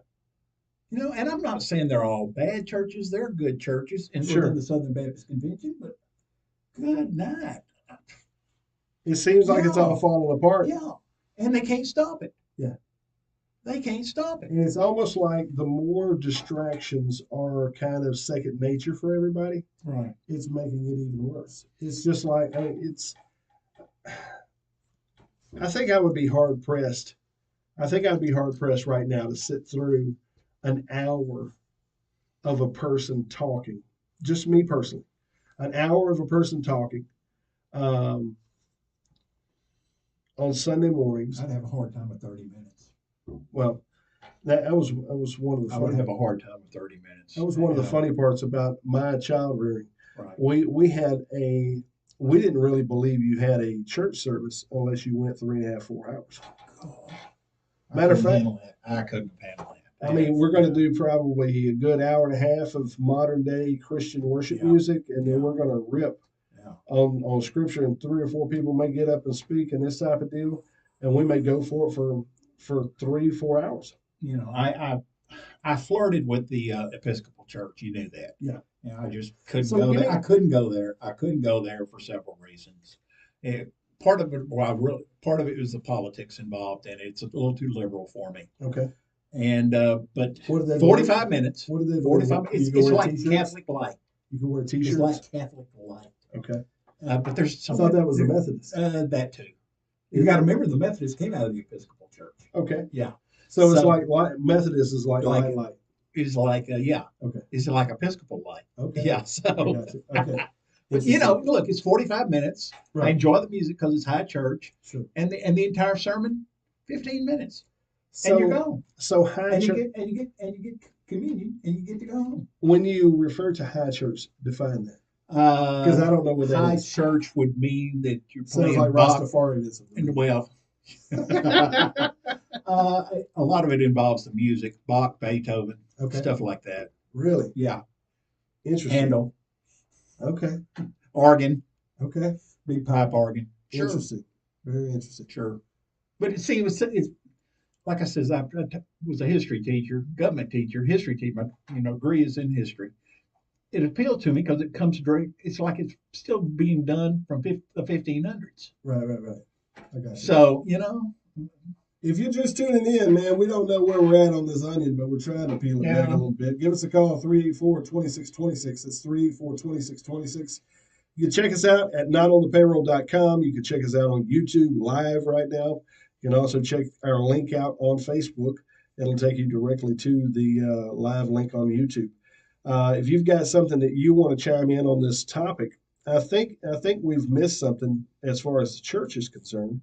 Speaker 3: And I'm not saying they're all bad churches. They're good churches
Speaker 1: Sure.
Speaker 3: within the Southern Baptist Convention, but good night.
Speaker 1: It seems like it's all
Speaker 3: Yeah.
Speaker 1: falling apart.
Speaker 3: Yeah. And they can't stop it.
Speaker 1: Yeah.
Speaker 3: They can't stop it.
Speaker 1: And it's almost like the more distractions are kind of second nature for everybody,
Speaker 3: Right.
Speaker 1: it's making it even worse. It's just like, I think I would be hard pressed. I think I'd be hard pressed right now to sit through an hour of a person talking, just me personally, an hour of a person talking on Sunday mornings.
Speaker 3: I'd have a hard time with 30 minutes.
Speaker 1: Well, that was one of the
Speaker 3: I would
Speaker 1: funny,
Speaker 3: have a hard time with 30 minutes.
Speaker 1: that was one of the funny parts about my child rearing.
Speaker 3: Right.
Speaker 1: We didn't really believe you had a church service unless you went 3.5, 4 hours.
Speaker 3: Oh,
Speaker 1: Matter of fact,
Speaker 3: I couldn't handle that.
Speaker 1: I mean, we're going to do probably a good hour and a half of modern day Christian worship
Speaker 3: Yeah.
Speaker 1: music, and then
Speaker 3: Yeah.
Speaker 1: we're going to rip
Speaker 3: Yeah.
Speaker 1: on scripture, and 3 or 4 people may get up and speak and this type of deal, and we may go for it for 3, 4 hours.
Speaker 3: I flirted with the Episcopal Church. You knew that.
Speaker 1: Yeah.
Speaker 3: And I just couldn't
Speaker 1: So
Speaker 3: go
Speaker 1: give
Speaker 3: there.
Speaker 1: me-
Speaker 3: I couldn't go there. I couldn't go there for several reasons. Part of it, part of it was the politics involved, and it's a little too liberal for me.
Speaker 1: Okay.
Speaker 3: And but
Speaker 1: What did they
Speaker 3: 45 minutes.
Speaker 1: What did they
Speaker 3: 45.
Speaker 1: You can
Speaker 3: It's
Speaker 1: wear
Speaker 3: like
Speaker 1: t-shirts?
Speaker 3: Catholic light.
Speaker 1: You can wear
Speaker 3: It's
Speaker 1: t-shirts.
Speaker 3: like Catholic light.
Speaker 1: Okay.
Speaker 3: But there's
Speaker 1: I
Speaker 3: some.
Speaker 1: thought that was the Methodist.
Speaker 3: That too. You got to remember the Methodists came out of the Episcopal Church.
Speaker 1: Okay.
Speaker 3: Yeah.
Speaker 1: So it's like Methodist is like
Speaker 3: Like-
Speaker 1: light.
Speaker 3: It's like yeah.
Speaker 1: Okay.
Speaker 3: It's like Episcopal light.
Speaker 1: Okay.
Speaker 3: Yeah.
Speaker 1: I
Speaker 3: So
Speaker 1: got you. Okay.
Speaker 3: but you know, look, it's 45 minutes. I
Speaker 1: Right.
Speaker 3: enjoy the music because it's high church,
Speaker 1: Sure.
Speaker 3: and the entire sermon, 15 minutes,
Speaker 1: So
Speaker 3: and you're gone.
Speaker 1: So high
Speaker 3: And you
Speaker 1: church.
Speaker 3: get communion, and you get to go home.
Speaker 1: When you refer to high church, define that, because I don't know what that
Speaker 3: High
Speaker 1: is.
Speaker 3: church would mean that you're
Speaker 1: Sounds
Speaker 3: playing
Speaker 1: like
Speaker 3: Bach.
Speaker 1: Rastafarianism.
Speaker 3: And well, a lot of it involves the music, Bach, Beethoven,
Speaker 1: Okay.
Speaker 3: stuff like that.
Speaker 1: Really
Speaker 3: Yeah,
Speaker 1: interesting.
Speaker 3: Handel,
Speaker 1: Okay.
Speaker 3: organ,
Speaker 1: Okay.
Speaker 3: big pipe organ. Sure,
Speaker 1: Interesting. Very interesting.
Speaker 3: sure. But it's like I says, I was a history teacher, government teacher, history teacher. You know, degree is in history. It appealed to me because it comes direct. It's like it's still being done from the 1500s.
Speaker 1: Right. I got you.
Speaker 3: So you know,
Speaker 1: If you're just tuning in, man, we don't know where we're at on this onion, but we're trying to peel it back a
Speaker 3: Yeah.
Speaker 1: little bit. Give us a call, 384-2626. That's 384-2626. You can check us out at notonthepayroll.com. You can check us out on YouTube live right now. You can also check our link out on Facebook. It'll take you directly to the live link on YouTube. If you've got something that you want to chime in on this topic, I think we've missed something as far as the church is concerned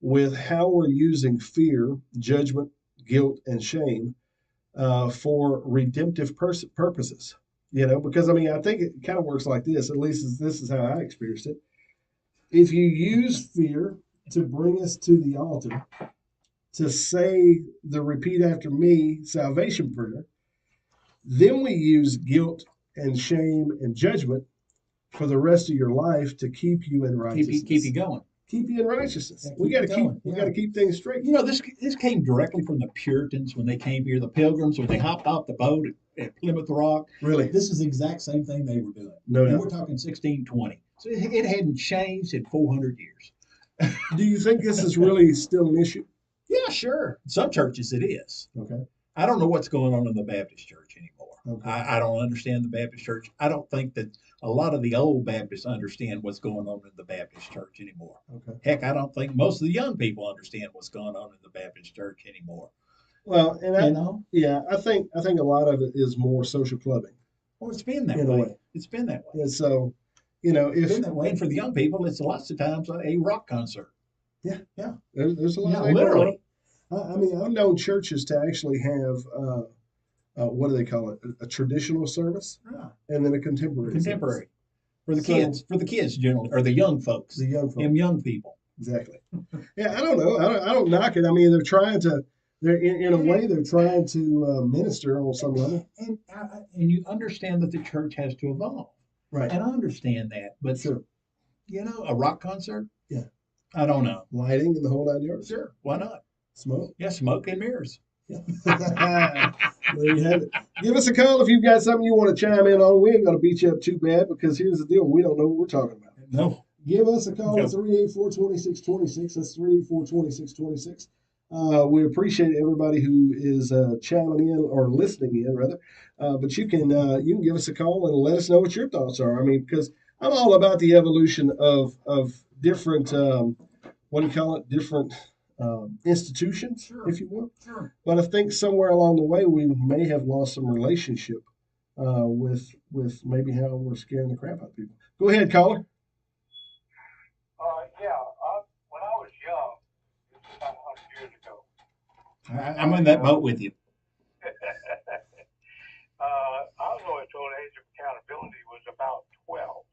Speaker 1: with how we're using fear, judgment, guilt, and shame for redemptive purposes. You know, because I mean, I think it kind of works like this. At least this is how I experienced it. If you use fear to bring us to the altar to say the repeat after me salvation prayer, then we use guilt and shame and judgment for the rest of your life to keep you in righteousness.
Speaker 3: keep you going.
Speaker 1: Keep you in righteousness.
Speaker 3: Yeah,
Speaker 1: we
Speaker 3: keep
Speaker 1: got to
Speaker 3: it
Speaker 1: keep
Speaker 3: going,
Speaker 1: we
Speaker 3: yeah.
Speaker 1: got to keep things straight.
Speaker 3: You know, this came directly from the Puritans when they came here, the Pilgrims, when they hopped off the boat at Plymouth Rock.
Speaker 1: Really,
Speaker 3: This is the exact same thing they were doing.
Speaker 1: no
Speaker 3: And
Speaker 1: doubt.
Speaker 3: we're talking 1620. So it hadn't changed in 400 years.
Speaker 1: Do you think this is really still an issue?
Speaker 3: Yeah, sure. Some churches it is.
Speaker 1: Okay.
Speaker 3: I don't know what's going on in the Baptist church anymore.
Speaker 1: Okay.
Speaker 3: I don't understand the Baptist church. I don't think that a lot of the old Baptists understand what's going on in the Baptist church anymore.
Speaker 1: Okay.
Speaker 3: Heck, I don't think most of the young people understand what's going on in the Baptist church anymore.
Speaker 1: Well, and
Speaker 3: You know?
Speaker 1: yeah, I think a lot of it is more social clubbing
Speaker 3: Well, it's been that
Speaker 1: in a
Speaker 3: way.
Speaker 1: way.
Speaker 3: It's been that way.
Speaker 1: And so, you know,
Speaker 3: It's
Speaker 1: if
Speaker 3: been that way. And for the young people, it's lots of times a rock concert.
Speaker 1: there's a lot
Speaker 3: Yeah,
Speaker 1: of that going
Speaker 3: literally.
Speaker 1: on. I mean, I've known churches to actually have what do they call it? A traditional service
Speaker 3: Yeah.
Speaker 1: and then a contemporary.
Speaker 3: Contemporary. For the
Speaker 1: So-
Speaker 3: kids generally, or the young folks,
Speaker 1: Service. The young folks.
Speaker 3: them young people.
Speaker 1: Exactly. Yeah, I don't know. I don't knock it. I mean, they're in a way they're trying to minister on some level.
Speaker 3: And you understand that the church has to evolve.
Speaker 1: Right.
Speaker 3: And I understand that. But,
Speaker 1: Sure.
Speaker 3: you know, a rock concert?
Speaker 1: Yeah.
Speaker 3: I don't know.
Speaker 1: Lighting and the whole 9 yards.
Speaker 3: Sure. Why not?
Speaker 1: Smoke.
Speaker 3: Yeah, smoke and mirrors.
Speaker 1: There you have it. Give us a call if you've got something you want to chime in on. We ain't going to beat you up too bad because here's the deal. We don't know what we're talking about.
Speaker 3: No.
Speaker 1: Give us a call
Speaker 3: No.
Speaker 1: at 384-2626. That's 384-2626. We appreciate everybody who is chiming in or listening in, rather. But you can give us a call and let us know what your thoughts are. I mean, because I'm all about the evolution of different, what do you call it, different institutions,
Speaker 3: Sure.
Speaker 1: if you will.
Speaker 3: Sure.
Speaker 1: But I think somewhere along the way we may have lost some relationship with maybe how we're scaring the crap out of people. Go ahead, caller.
Speaker 4: When I was young, this is about 100 years ago,
Speaker 3: I'm in that boat with you.
Speaker 4: I was always told the age of accountability was about 12.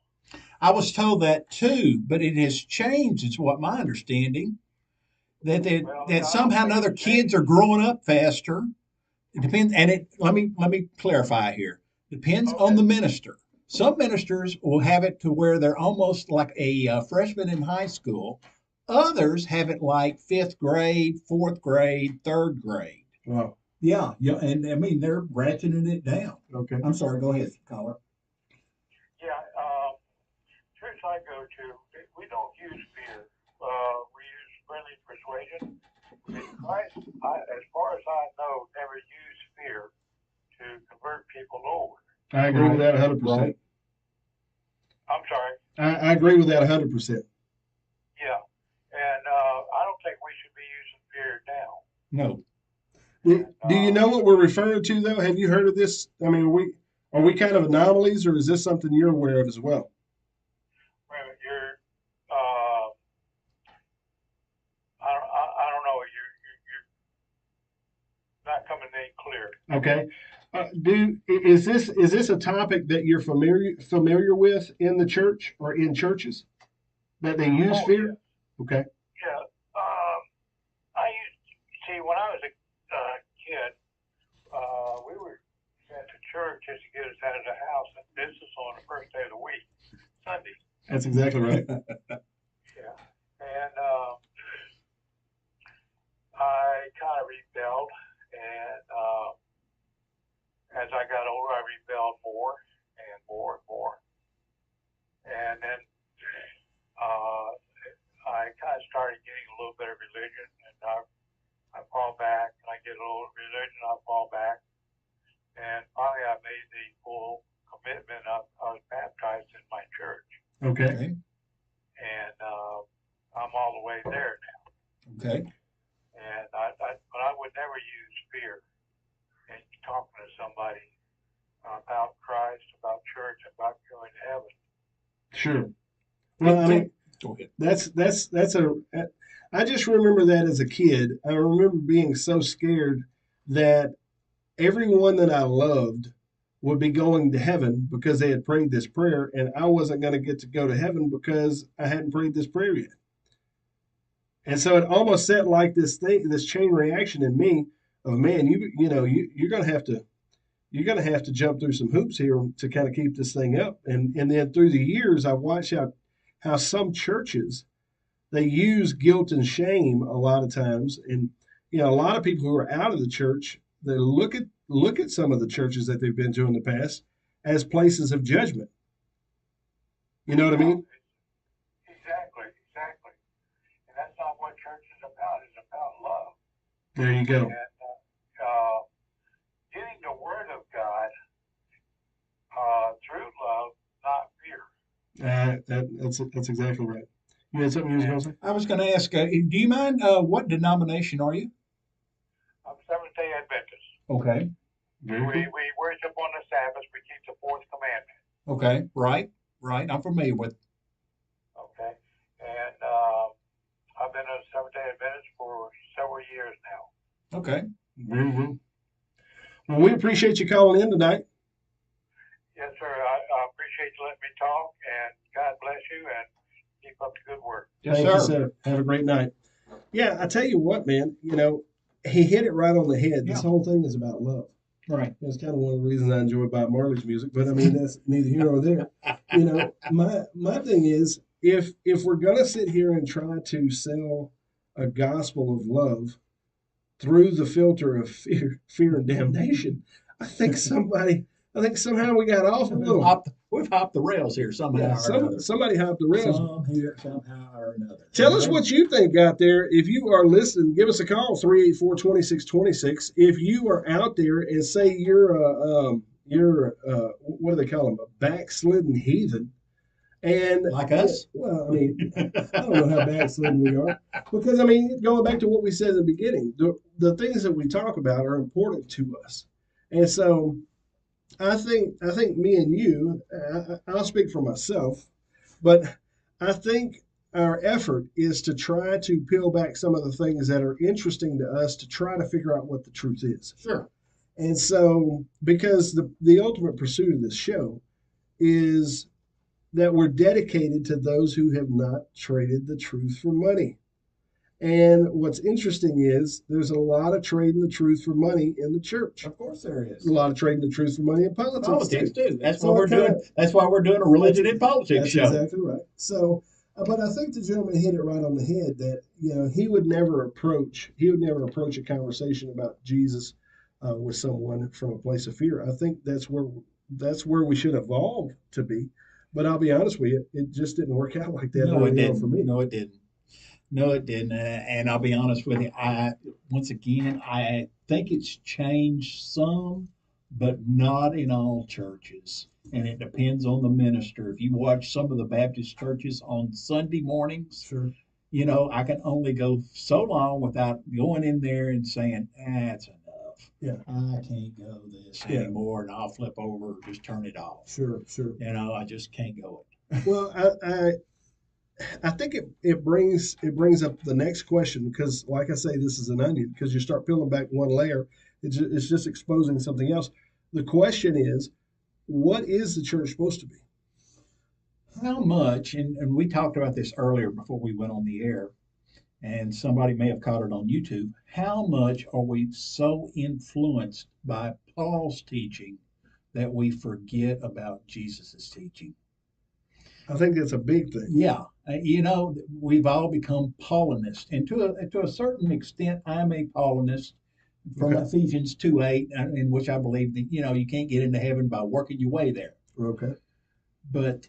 Speaker 3: I was told that too, but it has changed. It's what my understanding that
Speaker 4: Well,
Speaker 3: that
Speaker 4: I
Speaker 3: somehow or
Speaker 4: don't think
Speaker 3: another
Speaker 4: it's
Speaker 3: kids are growing up faster. It depends, and let me clarify here. Depends on
Speaker 4: Okay.
Speaker 3: the minister. Some ministers will have it to where they're almost like a freshman in high school. Others have it like fifth grade, fourth grade, third grade.
Speaker 1: Wow.
Speaker 3: Yeah, yeah, and I mean they're ratcheting it down.
Speaker 1: Okay.
Speaker 3: I'm sorry, go ahead, caller.
Speaker 4: Yeah, church I go to, we don't use fear. We use friendly persuasion. And Christ, as far as I know, never used fear to convert people over.
Speaker 1: I agree with that 100%.
Speaker 3: Right.
Speaker 4: I'm sorry.
Speaker 1: I agree with that 100%.
Speaker 4: Yeah, and I don't think we should be using fear now.
Speaker 3: No.
Speaker 1: Do you know what we're referring to, though? Have you heard of this? I mean, are we kind of anomalies, or is this something you're aware of as well?
Speaker 4: Wait a minute, I don't know. You're not coming in clear.
Speaker 1: Okay. Is this a topic that you're familiar with in the church or in churches that they use fear?
Speaker 4: Yes.
Speaker 1: Okay.
Speaker 4: Yeah. I used see when I was a kid, we were at the church just to get us out of the house, and this is on the first day of the week, Sunday.
Speaker 1: That's exactly right.
Speaker 4: Yeah. And I kind of rebelled, and as I got older, I rebelled more and more and more. And then I kind of started getting a little bit of religion, and I fall back, and I get a little religion, I fall back. And finally, I made the full commitment. I was baptized in my church,
Speaker 1: Okay.
Speaker 3: Okay.
Speaker 4: and I'm all the way there now.
Speaker 3: Okay.
Speaker 4: And but I would never use fear in talking to somebody about Christ, about church, about going to heaven.
Speaker 1: Sure. Well, I mean,
Speaker 3: Go ahead.
Speaker 1: that's a. I just remember that as a kid. I remember being so scared that everyone that I loved would be going to heaven because they had prayed this prayer, and I wasn't going to get to go to heaven because I hadn't prayed this prayer yet. And so it almost set like this chain reaction in me of, man, you're going to have to jump through some hoops here to kind of keep this thing up. And then through the years, I've watched how some churches, they use guilt and shame a lot of times. And, a lot of people who are out of the church, they look at some of the churches that they've been to in the past as places of judgment. You know what I mean?
Speaker 4: Exactly. And that's not what church is about. It's about love.
Speaker 1: There you go.
Speaker 4: And getting the word of God through love, not fear.
Speaker 1: That's exactly right. You had something you was going to say?
Speaker 3: I was going to ask, do you mind what denomination are you?
Speaker 4: I'm Seventh-day Adventist.
Speaker 3: Okay.
Speaker 1: Very
Speaker 4: We
Speaker 1: cool.
Speaker 4: worship on the Sabbath. We keep the fourth commandment.
Speaker 3: Okay. Right. I'm familiar with.
Speaker 4: Okay. And I've been a Seventh-day Adventist for several years now.
Speaker 3: Okay.
Speaker 1: Very good. Well, we appreciate you calling in tonight.
Speaker 4: Yes, sir. I appreciate you letting me talk, and God bless you, and keep up the good work.
Speaker 3: Yes,
Speaker 1: Thank you,
Speaker 3: sir.
Speaker 1: sir. Have a great night. Yeah, I tell you what, man, he hit it right on the head. This
Speaker 3: Yeah.
Speaker 1: whole thing is about love.
Speaker 3: Right.
Speaker 1: That's kind of one of the reasons I enjoy Bob Marley's music, but I mean, that's neither here nor there. My thing is, if we're gonna sit here and try to sell a gospel of love through the filter of fear and damnation, I think somehow we got off a little.
Speaker 3: We've hopped the rails here somehow
Speaker 1: Yeah,
Speaker 3: or another.
Speaker 1: somebody hopped the rails.
Speaker 3: Somehow or another.
Speaker 1: Tell us what you think out there. If you are listening, give us a call, 384-2626. If you are out there and say you're what do they call them, a backslidden heathen, and
Speaker 3: Like us?
Speaker 1: well, I mean, I don't know how backslidden we are, because I mean, going back to what we said in the beginning, the things that we talk about are important to us, and so I think me and you, I'll speak for myself, but I think our effort is to try to peel back some of the things that are interesting to us to try to figure out what the truth is.
Speaker 3: Sure.
Speaker 1: And so, because the ultimate pursuit of this show is that we're dedicated to those who have not traded the truth for money. And what's interesting is there's a lot of trading the truth for money in the church.
Speaker 3: Of course there is.
Speaker 1: A lot of trading the truth for money in politics,
Speaker 3: Politics too. That's
Speaker 1: So
Speaker 3: why
Speaker 1: I
Speaker 3: we're
Speaker 1: kinda-
Speaker 3: doing. That's why we're doing a religion in politics
Speaker 1: That's
Speaker 3: show.
Speaker 1: exactly right. So, but I think the gentleman hit it right on the head that he would never approach a conversation about Jesus with someone from a place of fear. I think that's where we should evolve to be. But I'll be honest with you, it just didn't work out like that
Speaker 3: No, it
Speaker 1: early on for
Speaker 3: didn't.
Speaker 1: me.
Speaker 3: No, it didn't. No, it didn't. And I'll be honest with you. Once again, I think it's changed some, but not in all churches. And it depends on the minister. If you watch some of the Baptist churches on Sunday mornings,
Speaker 1: Sure.
Speaker 3: I can only go so long without going in there and saying, that's enough.
Speaker 1: Yeah.
Speaker 3: I can't go this
Speaker 1: Yeah.
Speaker 3: anymore, and I'll flip over or just turn it off.
Speaker 1: Sure. Sure.
Speaker 3: I just can't go it.
Speaker 1: Well, I think it brings up the next question because, like I say, this is an onion because you start peeling back one layer, it's just exposing something else. The question is, what is the church supposed to be?
Speaker 3: How much, and we talked about this earlier before we went on the air, and somebody may have caught it on YouTube. How much are we so influenced by Paul's teaching that we forget about Jesus's teaching?
Speaker 1: I think that's a big thing.
Speaker 3: Yeah, we've all become Paulinists, and to a certain extent, I'm a Paulinist from
Speaker 1: Okay.
Speaker 3: Ephesians 2:8, in which I believe that you can't get into heaven by working your way there.
Speaker 1: Okay.
Speaker 3: But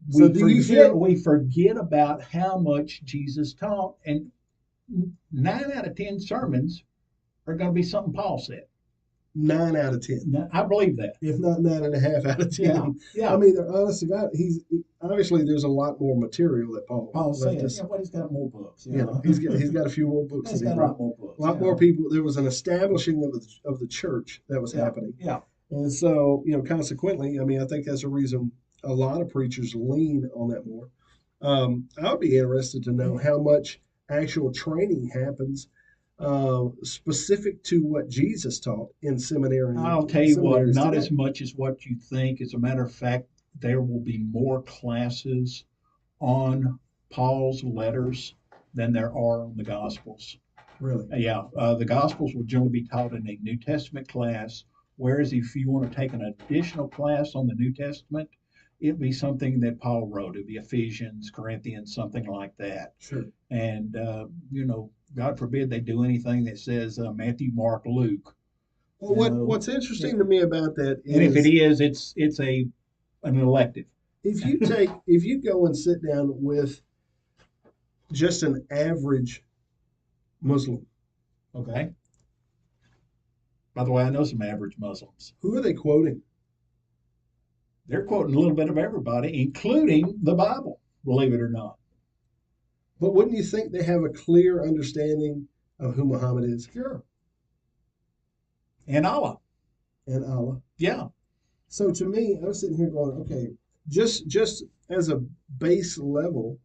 Speaker 1: So do you feel
Speaker 3: we forget about how much Jesus taught, and 9 out of 10 sermons are going to be something Paul said.
Speaker 1: 9 out of 10?
Speaker 3: I believe that.
Speaker 1: If not 9.5 out of 10.
Speaker 3: Yeah.
Speaker 1: I mean, honest to God, obviously there's a lot more material that Paul
Speaker 3: said.
Speaker 1: us.
Speaker 3: But he's got more books.
Speaker 1: He's got a few more books.
Speaker 3: He's got a lot more books.
Speaker 1: A lot more people. There was an establishing of the church that was happening.
Speaker 3: Yeah.
Speaker 1: And so, consequently, I mean, I think that's a reason a lot of preachers lean on that more. I would be interested to know how much actual training happens specific to what Jesus taught in seminary.
Speaker 3: I'll tell you what, not
Speaker 1: today.
Speaker 3: as much as what you think. As a matter of fact, there will be more classes on Paul's letters than there are on the Gospels.
Speaker 1: Really?
Speaker 3: Yeah, the Gospels will generally be taught in a New Testament class, whereas if you want to take an additional class on the New Testament, it'd be something that Paul wrote. It'd be Ephesians, Corinthians, something like that.
Speaker 1: Sure.
Speaker 3: And, God forbid they do anything that says Matthew, Mark, Luke.
Speaker 1: Well, what's interesting to me about that is,
Speaker 3: and if it is, it's an elective.
Speaker 1: If you go and sit down with just an average Muslim.
Speaker 3: Okay. By the way, I know some average Muslims.
Speaker 1: Who are they quoting?
Speaker 3: They're quoting a little bit of everybody, including the Bible, believe it or not.
Speaker 1: But wouldn't you think they have a clear understanding of who Muhammad is?
Speaker 3: Sure. And Allah.
Speaker 1: And Allah.
Speaker 3: Yeah.
Speaker 1: So to me, I was sitting here going, okay, just as a base level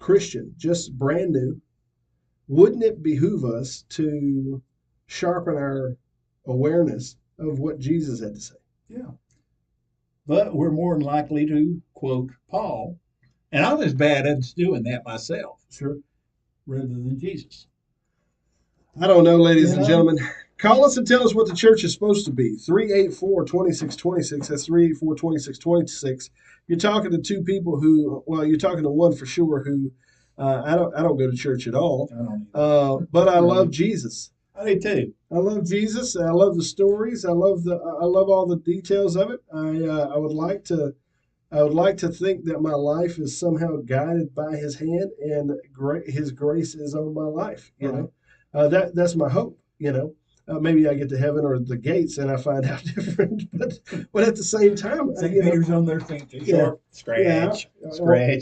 Speaker 1: Christian, just brand new, wouldn't it behoove us to sharpen our awareness of what Jesus had to say?
Speaker 3: Yeah. But we're more than likely to quote Paul, and I'm as bad at doing that myself.
Speaker 1: Sure.
Speaker 3: Rather than Jesus.
Speaker 1: I don't know, ladies and gentlemen. Call us and tell us what the church is supposed to be. 384-2626. That's 384-2626. You're talking to two people who, well, you're talking to one for sure who I don't go to church at all. But I love Jesus.
Speaker 3: I do too.
Speaker 1: I love Jesus. I love the stories. I love all the details of it. I would like to think that my life is somehow guided by His hand and His grace is on my life. You know, that's my hope. Maybe I get to heaven or the gates and I find out different. But at the same time,
Speaker 3: St. Peter's on their feet. Scratch.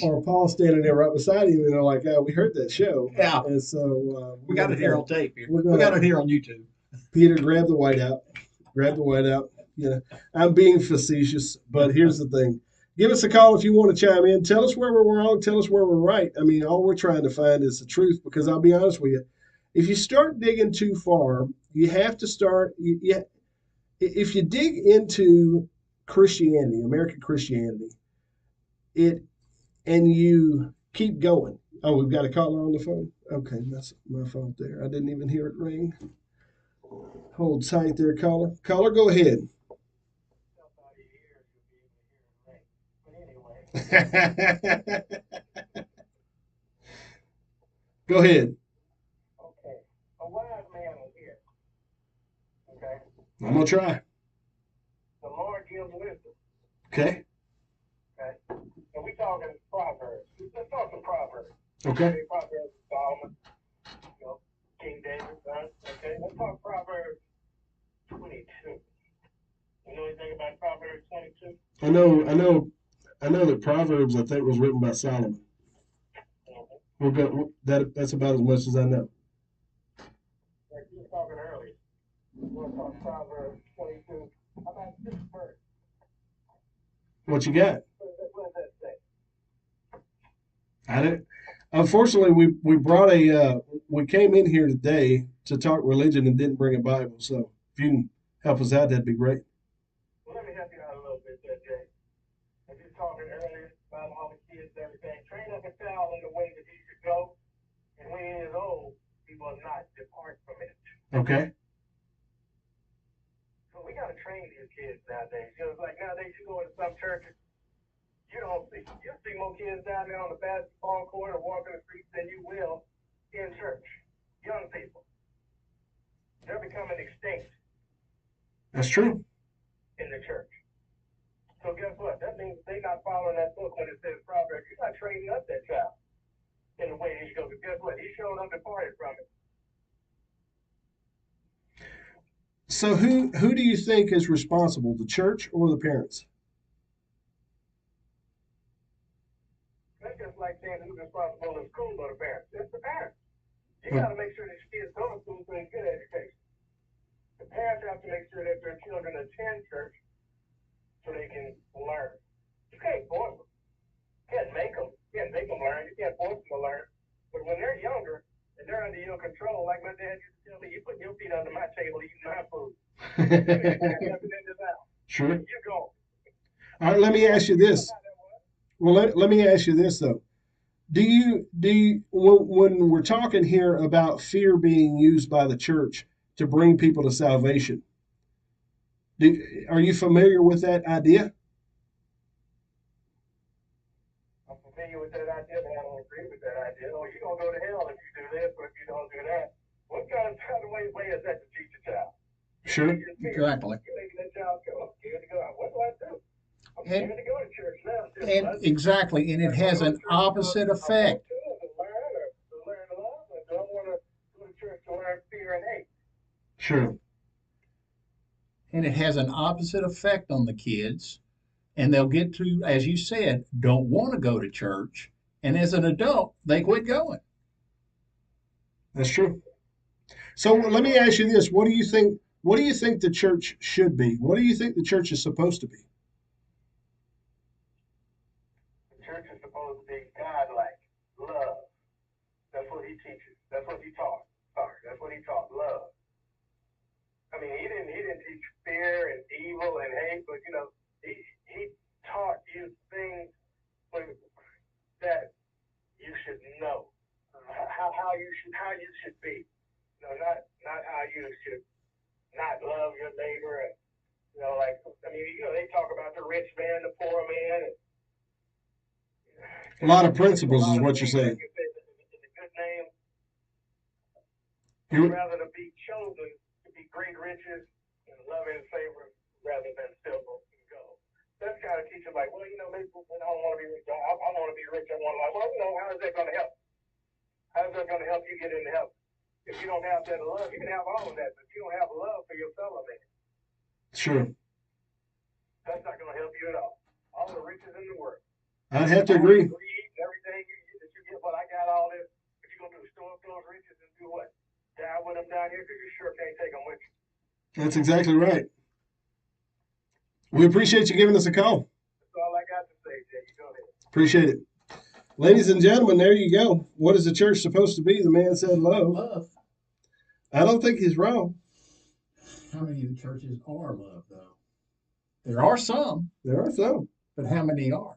Speaker 1: Or Paul standing there right beside him, and they're like, "Oh, we heard that show."
Speaker 3: Yeah.
Speaker 1: And so
Speaker 3: we got it here on tape. We got it here on YouTube.
Speaker 1: Peter, grab the white out. I'm being facetious, but here's the thing. Give us a call if you want to chime in. Tell us where we're wrong. Tell us where we're right. I mean, all we're trying to find is the truth, because I'll be honest with you. If you start digging too far, you have to start. If you dig into Christianity, American Christianity, and you keep going. Oh, we've got a caller on the phone? Okay, that's my fault there. I didn't even hear it ring. Hold tight there, caller. Caller, go ahead. Go ahead.
Speaker 4: Okay. A wise man will hear.
Speaker 1: I'm gonna try.
Speaker 4: The Lord gives wisdom.
Speaker 1: Okay.
Speaker 4: Okay. And we talking Proverbs. Let's talk some Proverbs.
Speaker 1: Okay.
Speaker 4: Proverbs of Solomon, King David, son. Okay. Let's talk Proverbs 22. You know anything about Proverbs 22?
Speaker 1: I know that Proverbs I think was written by Solomon. We'll go that's about as much as I know.
Speaker 4: Like you were talking earlier. We'll talk Proverbs 22. How about this verse?
Speaker 1: What you got?
Speaker 4: What does that say?
Speaker 1: I didn't. Unfortunately, we brought we came in here today to talk religion and didn't bring a Bible. So if you can help us out, that'd be great.
Speaker 4: Well, let me help you out a little bit there, Jay. As you were talking earlier about all the kids and everything, train up a child in the way that he should go, and when he is old, he will not depart from it.
Speaker 1: Okay.
Speaker 4: So we got to train these kids nowadays. It's like nowadays you go into some churches, you'll see more kids down there on the basketball court or walking the streets than you will in church. Young people. They're becoming extinct
Speaker 1: That's true.
Speaker 4: in the church. So guess what? That means they're not following that book when it says Proverbs. You're not training up that child in the way he should go. Because guess what? He showed up departed from it.
Speaker 1: So who do you think is responsible, the church or the parents?
Speaker 4: That's just like saying who's responsible in school or the parents. It's the parents. You got to make sure that your kids go to school so they get education. The parents have to make sure that their children attend church so they can learn. You can't force them. You can't make them. You can't make them learn. You can't force them to learn. But when they're younger and they're under your control, like my dad used to tell me, you put your feet under my table eating my food.
Speaker 1: Sure.
Speaker 4: You go.
Speaker 1: All right, let me ask you this. Well, let me ask you this though. Do you when we're talking here about fear being used by the church to bring people to salvation, are you familiar with that idea?
Speaker 4: I'm familiar with that idea, but I don't agree with that idea. Oh, you're going to go to hell if you do this or if you don't do that. What kind of way is that to teach a child?
Speaker 1: Sure.
Speaker 3: Exactly.
Speaker 4: You're making that child go, I'm scared to go out. What do I do? I'm
Speaker 3: And-
Speaker 4: scared to go to church now.
Speaker 3: And exactly, and it has an opposite effect.
Speaker 4: To learn love, and don't want to go to church to learn fear and hate.
Speaker 1: Sure.
Speaker 3: And it has an opposite effect on the kids. And they'll get to, as you said, don't want to go to church. And as an adult, they quit going.
Speaker 1: That's true. So let me ask you this: What do you think? What do you think the church should be? What do you think the church is supposed to be?
Speaker 4: The church is supposed to be God-like, love. That's what he teaches. That's what he taught. Sorry, that's what he taught. Love. I mean, he didn't teach fear and evil and hate, but he taught you things that you should know. How you should be. Not how you should not love your neighbor and they talk about the rich man, the poor man, and
Speaker 1: A lot of principles is what you're saying.
Speaker 4: It's a good name.
Speaker 1: You-
Speaker 4: Rather to be chosen to be great riches and love and favor rather than silver and gold. That's kind of teaching like, maybe I don't want to be rich. I want to be rich. I want to how is that going to help? How is that going to help you get into heaven? If you don't have that love, you can have all of that, but you don't have love for your fellow man.
Speaker 1: Sure.
Speaker 4: That's not going to help you at all. All the riches in the world.
Speaker 1: I'd have to agree.
Speaker 4: Everything that you get, I got all this. What you going to do? Store up those riches and do what? Die with them down here because you sure can't take them with you.
Speaker 1: That's exactly right. We appreciate you giving us a call.
Speaker 4: That's all I got to say, Jay. You go ahead.
Speaker 1: Appreciate it. Ladies and gentlemen, there you go. What is the church supposed to be? The man said love.
Speaker 3: Love.
Speaker 1: I don't think he's wrong.
Speaker 3: How many of the churches are love, though? There are some,
Speaker 1: There are some.
Speaker 3: but how many are?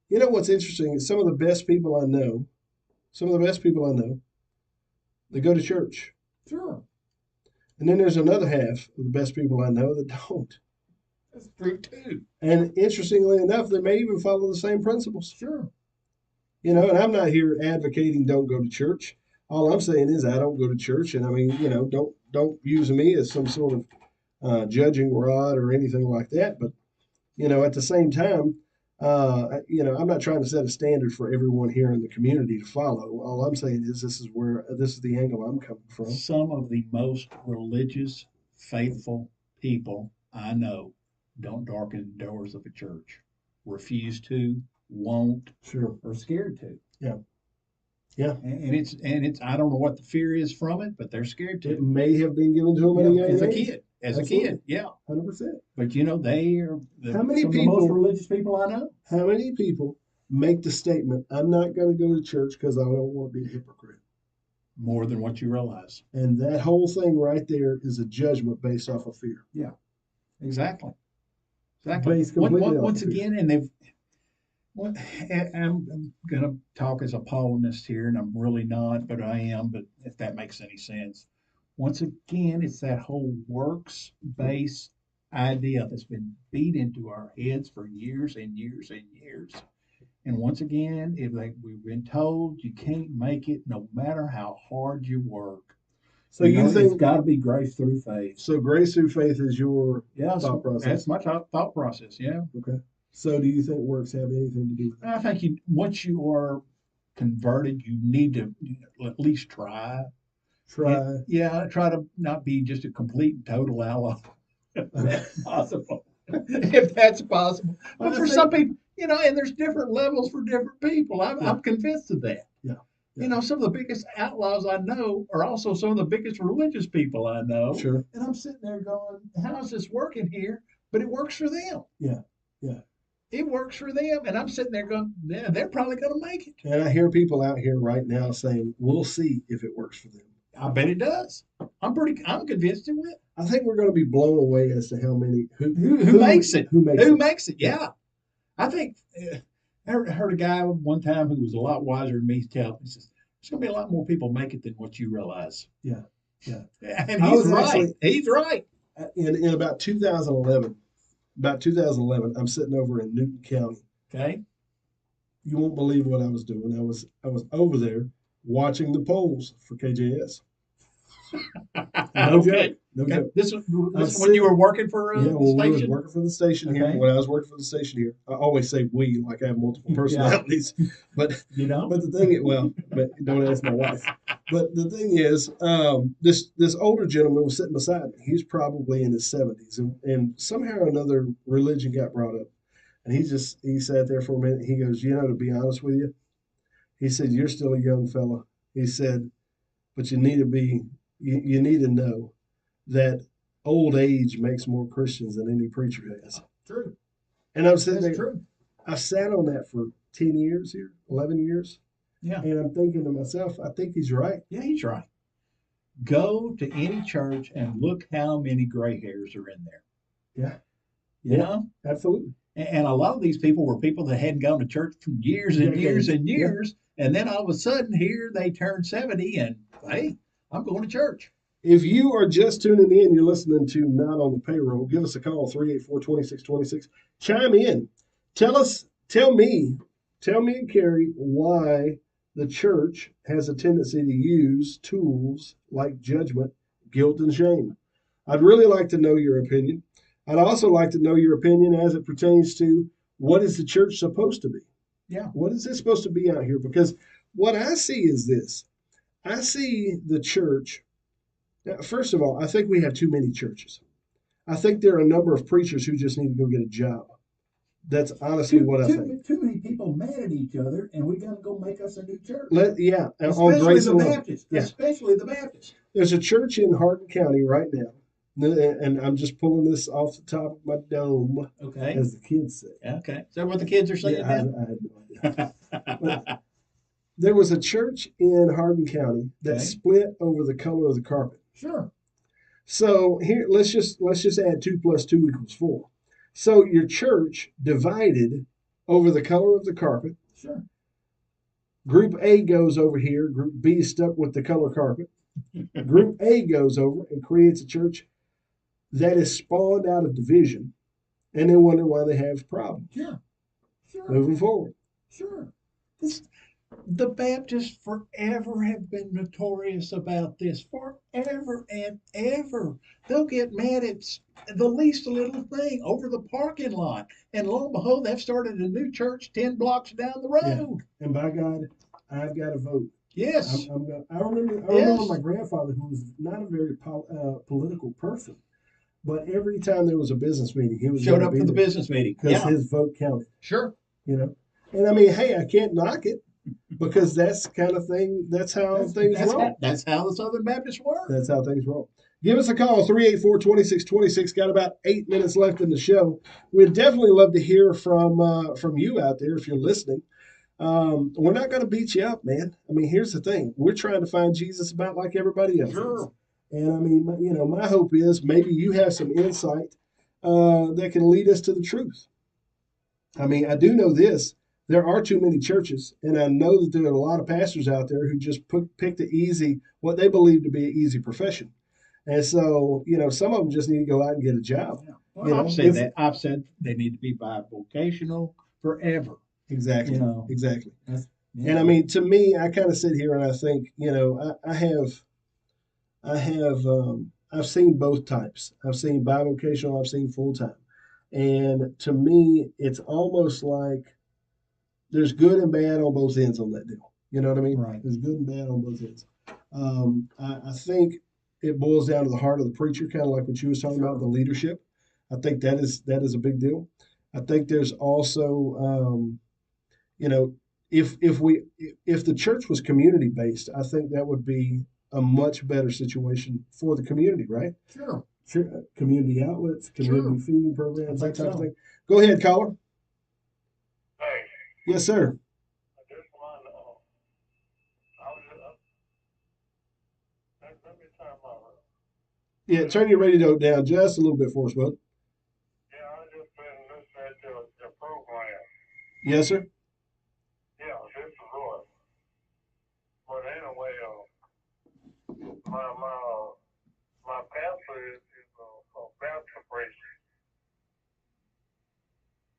Speaker 1: You know what's interesting is some of the best people I know, they go to church.
Speaker 3: Sure.
Speaker 1: And then there's another half of the best people I know that don't.
Speaker 3: That's true, too.
Speaker 1: And interestingly enough, they may even follow the same principles.
Speaker 3: Sure.
Speaker 1: And I'm not here advocating don't go to church. All I'm saying is I don't go to church, and don't use me as some sort of judging rod or anything like that. But at the same time, I'm not trying to set a standard for everyone here in the community to follow. All I'm saying is this is the angle I'm coming from.
Speaker 3: Some of the most religious, faithful people I know don't darken the doors of a church, refuse to, won't,
Speaker 1: Sure.
Speaker 3: or scared to.
Speaker 1: Yeah. Yeah.
Speaker 3: And it's I don't know what the fear is from it, but they're scared
Speaker 1: It
Speaker 3: to.
Speaker 1: may have been given to them at a
Speaker 3: Yeah,
Speaker 1: young
Speaker 3: as a
Speaker 1: age.
Speaker 3: kid, as a
Speaker 1: Absolutely.
Speaker 3: kid, yeah.
Speaker 1: 100%.
Speaker 3: But they are
Speaker 1: How many
Speaker 3: some of the most
Speaker 1: people?
Speaker 3: religious people I know.
Speaker 1: How many people make the statement, "I'm not going to go to church because I don't want to be a hypocrite"?
Speaker 3: More than what you realize.
Speaker 1: And that whole thing right there is a judgment based off of fear.
Speaker 3: Yeah, exactly. Exactly.
Speaker 1: Based completely off
Speaker 3: Once
Speaker 1: of fear.
Speaker 3: again, and I'm going to talk as a Paulinist here, and I'm really not, but I am. But if that makes any sense, once again, it's that whole works-based idea that's been beat into our heads for years and years and years. And once again, we've been told you can't make it no matter how hard you work.
Speaker 1: So you
Speaker 3: it's
Speaker 1: think
Speaker 3: got to be grace through faith.
Speaker 1: so? Grace through faith is your
Speaker 3: Yeah,
Speaker 1: thought process.
Speaker 3: that's my thought process. Yeah.
Speaker 1: Okay. So do you think works have anything to do with that?
Speaker 3: I think once you are converted, you need to at least try.
Speaker 1: Try.
Speaker 3: Yeah, try to not be just a complete and total ally. If that's possible. If that's possible. But for some people, and there's different levels for different people. I'm convinced of that.
Speaker 1: Yeah.
Speaker 3: Some of the biggest outlaws I know are also some of the biggest religious people I know.
Speaker 1: Sure.
Speaker 3: And I'm sitting there going, how is this working here? But it works for them.
Speaker 1: Yeah. Yeah.
Speaker 3: It works for them. And I'm sitting there going, yeah, they're probably going to make it.
Speaker 1: And I hear people out here right now saying, "We'll see if it works for them."
Speaker 3: I bet it does. I'm convinced it will.
Speaker 1: I think we're going to be blown away as to how many
Speaker 3: who makes it.
Speaker 1: Who
Speaker 3: makes it? Yeah. I think I heard a guy one time who was a lot wiser than me tell me, he says, "There's going to be a lot more people make it than what you realize."
Speaker 1: Yeah. Yeah.
Speaker 3: And he's right. He's right.
Speaker 1: In about 2011, I'm sitting over in Newton County.
Speaker 3: Okay.
Speaker 1: You won't believe what I was doing. I was over there watching the polls for KJS. No joke. No joke.
Speaker 3: This was when you were working for the station?
Speaker 1: When I was working for the station here. When I was working for the station here, I always say we, like I have multiple personalities. But but the thing is, but don't ask my wife. But the thing is, this older gentleman was sitting beside me. He's probably in his 70s, and somehow or another religion got brought up. And he sat there for a minute. He goes, to be honest with you, he said, "You're still a young fella." He said, "But you need to know that old age makes more Christians than any preacher has."
Speaker 3: True.
Speaker 1: And I'm sitting there.
Speaker 3: True.
Speaker 1: I sat on that for 10 years here, 11 years.
Speaker 3: Yeah.
Speaker 1: And I'm thinking to myself, I think he's right.
Speaker 3: Yeah, he's right. Go to any church and look how many gray hairs are in there.
Speaker 1: Yeah.
Speaker 3: Yeah.
Speaker 1: Absolutely.
Speaker 3: And a lot of these people were people that hadn't gone to church for years and years and years. Yeah. And then all of a sudden here they turn 70 and, hey, I'm going to church.
Speaker 1: If you are just tuning in, you're listening to Not on the Payroll, give us a call, 384-2626. Chime in. Tell me and Carrie why the church has a tendency to use tools like judgment, guilt, and shame. I'd really like to know your opinion. I'd also like to know your opinion as it pertains to what is the church supposed to be?
Speaker 3: Yeah.
Speaker 1: What is it supposed to be out here? Because what I see is this. I see the church. Now, first of all, I think we have too many churches. I think there are a number of preachers who just need to go get a job. That's honestly what I think.
Speaker 3: Too many people mad at each other, and we got to go make us a new church.
Speaker 1: Especially
Speaker 3: the Baptists. Yeah. Especially the Baptists.
Speaker 1: There's a church in Hardin County right now, and I'm just pulling this off the top of my dome, as the kids say.
Speaker 3: Okay. Is that what the kids are saying?
Speaker 1: Yeah, I had no idea. There was a church in Hardin County that split over the color of the carpet.
Speaker 3: Sure.
Speaker 1: So here, let's just add 2 + 2 = 4. So your church divided over the color of the carpet.
Speaker 3: Sure.
Speaker 1: Group A goes over here. Group B is stuck with the color carpet. Group A goes over and creates a church that is spawned out of division, and then wonder why they have problems.
Speaker 3: Sure.
Speaker 1: Moving forward.
Speaker 3: Sure. The Baptists forever have been notorious about this, forever and ever. They'll get mad at the least little thing over the parking lot. And lo and behold, they've started a new church 10 blocks down the
Speaker 1: Yeah.
Speaker 3: road.
Speaker 1: And by God, I've got to vote.
Speaker 3: Yes.
Speaker 1: I remember
Speaker 3: Yes.
Speaker 1: my grandfather, who was not a very political person, but every time there was a business meeting, he was
Speaker 3: Showed
Speaker 1: going to
Speaker 3: up
Speaker 1: be
Speaker 3: for the
Speaker 1: there
Speaker 3: business meeting.
Speaker 1: because
Speaker 3: Yeah,
Speaker 1: his vote counted.
Speaker 3: sure.
Speaker 1: You know, and I mean, hey, I can't knock it because that's the kind of thing. That's how things roll.
Speaker 3: That's how the Southern Baptists work.
Speaker 1: That's how things roll. Give us a call, 384-2626. Got about 8 minutes left in the show. We'd definitely love to hear from you out there if you're listening. We're not going to beat you up, man. I mean, here's the thing. We're trying to find Jesus about like everybody else is.
Speaker 3: Sure.
Speaker 1: And I mean, my hope is maybe you have some insight that can lead us to the truth. I mean, I do know this. There are too many churches, and I know that there are a lot of pastors out there who just pick the easy, what they believe to be an easy profession. And so, some of them just need to go out and get a job.
Speaker 3: Yeah. Well, I've said that. I've said they need to be bivocational forever.
Speaker 1: Exactly. Exactly.
Speaker 3: Yeah.
Speaker 1: And I mean, to me, I kind of sit here and I think, I've seen both types. I've seen bivocational, I've seen full time. And to me, it's almost like there's good and bad on both ends on that deal. You know what I mean?
Speaker 3: Right.
Speaker 1: There's good and bad on both ends. I think it boils down to the heart of the preacher, kind of like what you was talking about, the leadership. I think that is a big deal. I think there's also, if the church was community based, I think that would be a much better situation for the community, right?
Speaker 3: Sure.
Speaker 1: Community outlets, community feeding programs,
Speaker 3: I
Speaker 1: that
Speaker 3: think
Speaker 1: type of
Speaker 3: so.
Speaker 1: thing. Go ahead, caller.
Speaker 4: Hey,
Speaker 1: Yes, sir.
Speaker 4: this one, I was, let me turn my,
Speaker 1: Yeah, turn your radio down just a little bit for us, bud.
Speaker 4: yeah, I just been listening to the program.
Speaker 1: Yes, sir.
Speaker 4: Yeah, this is Roy. But anyway, my pastor is a Baptist preacher.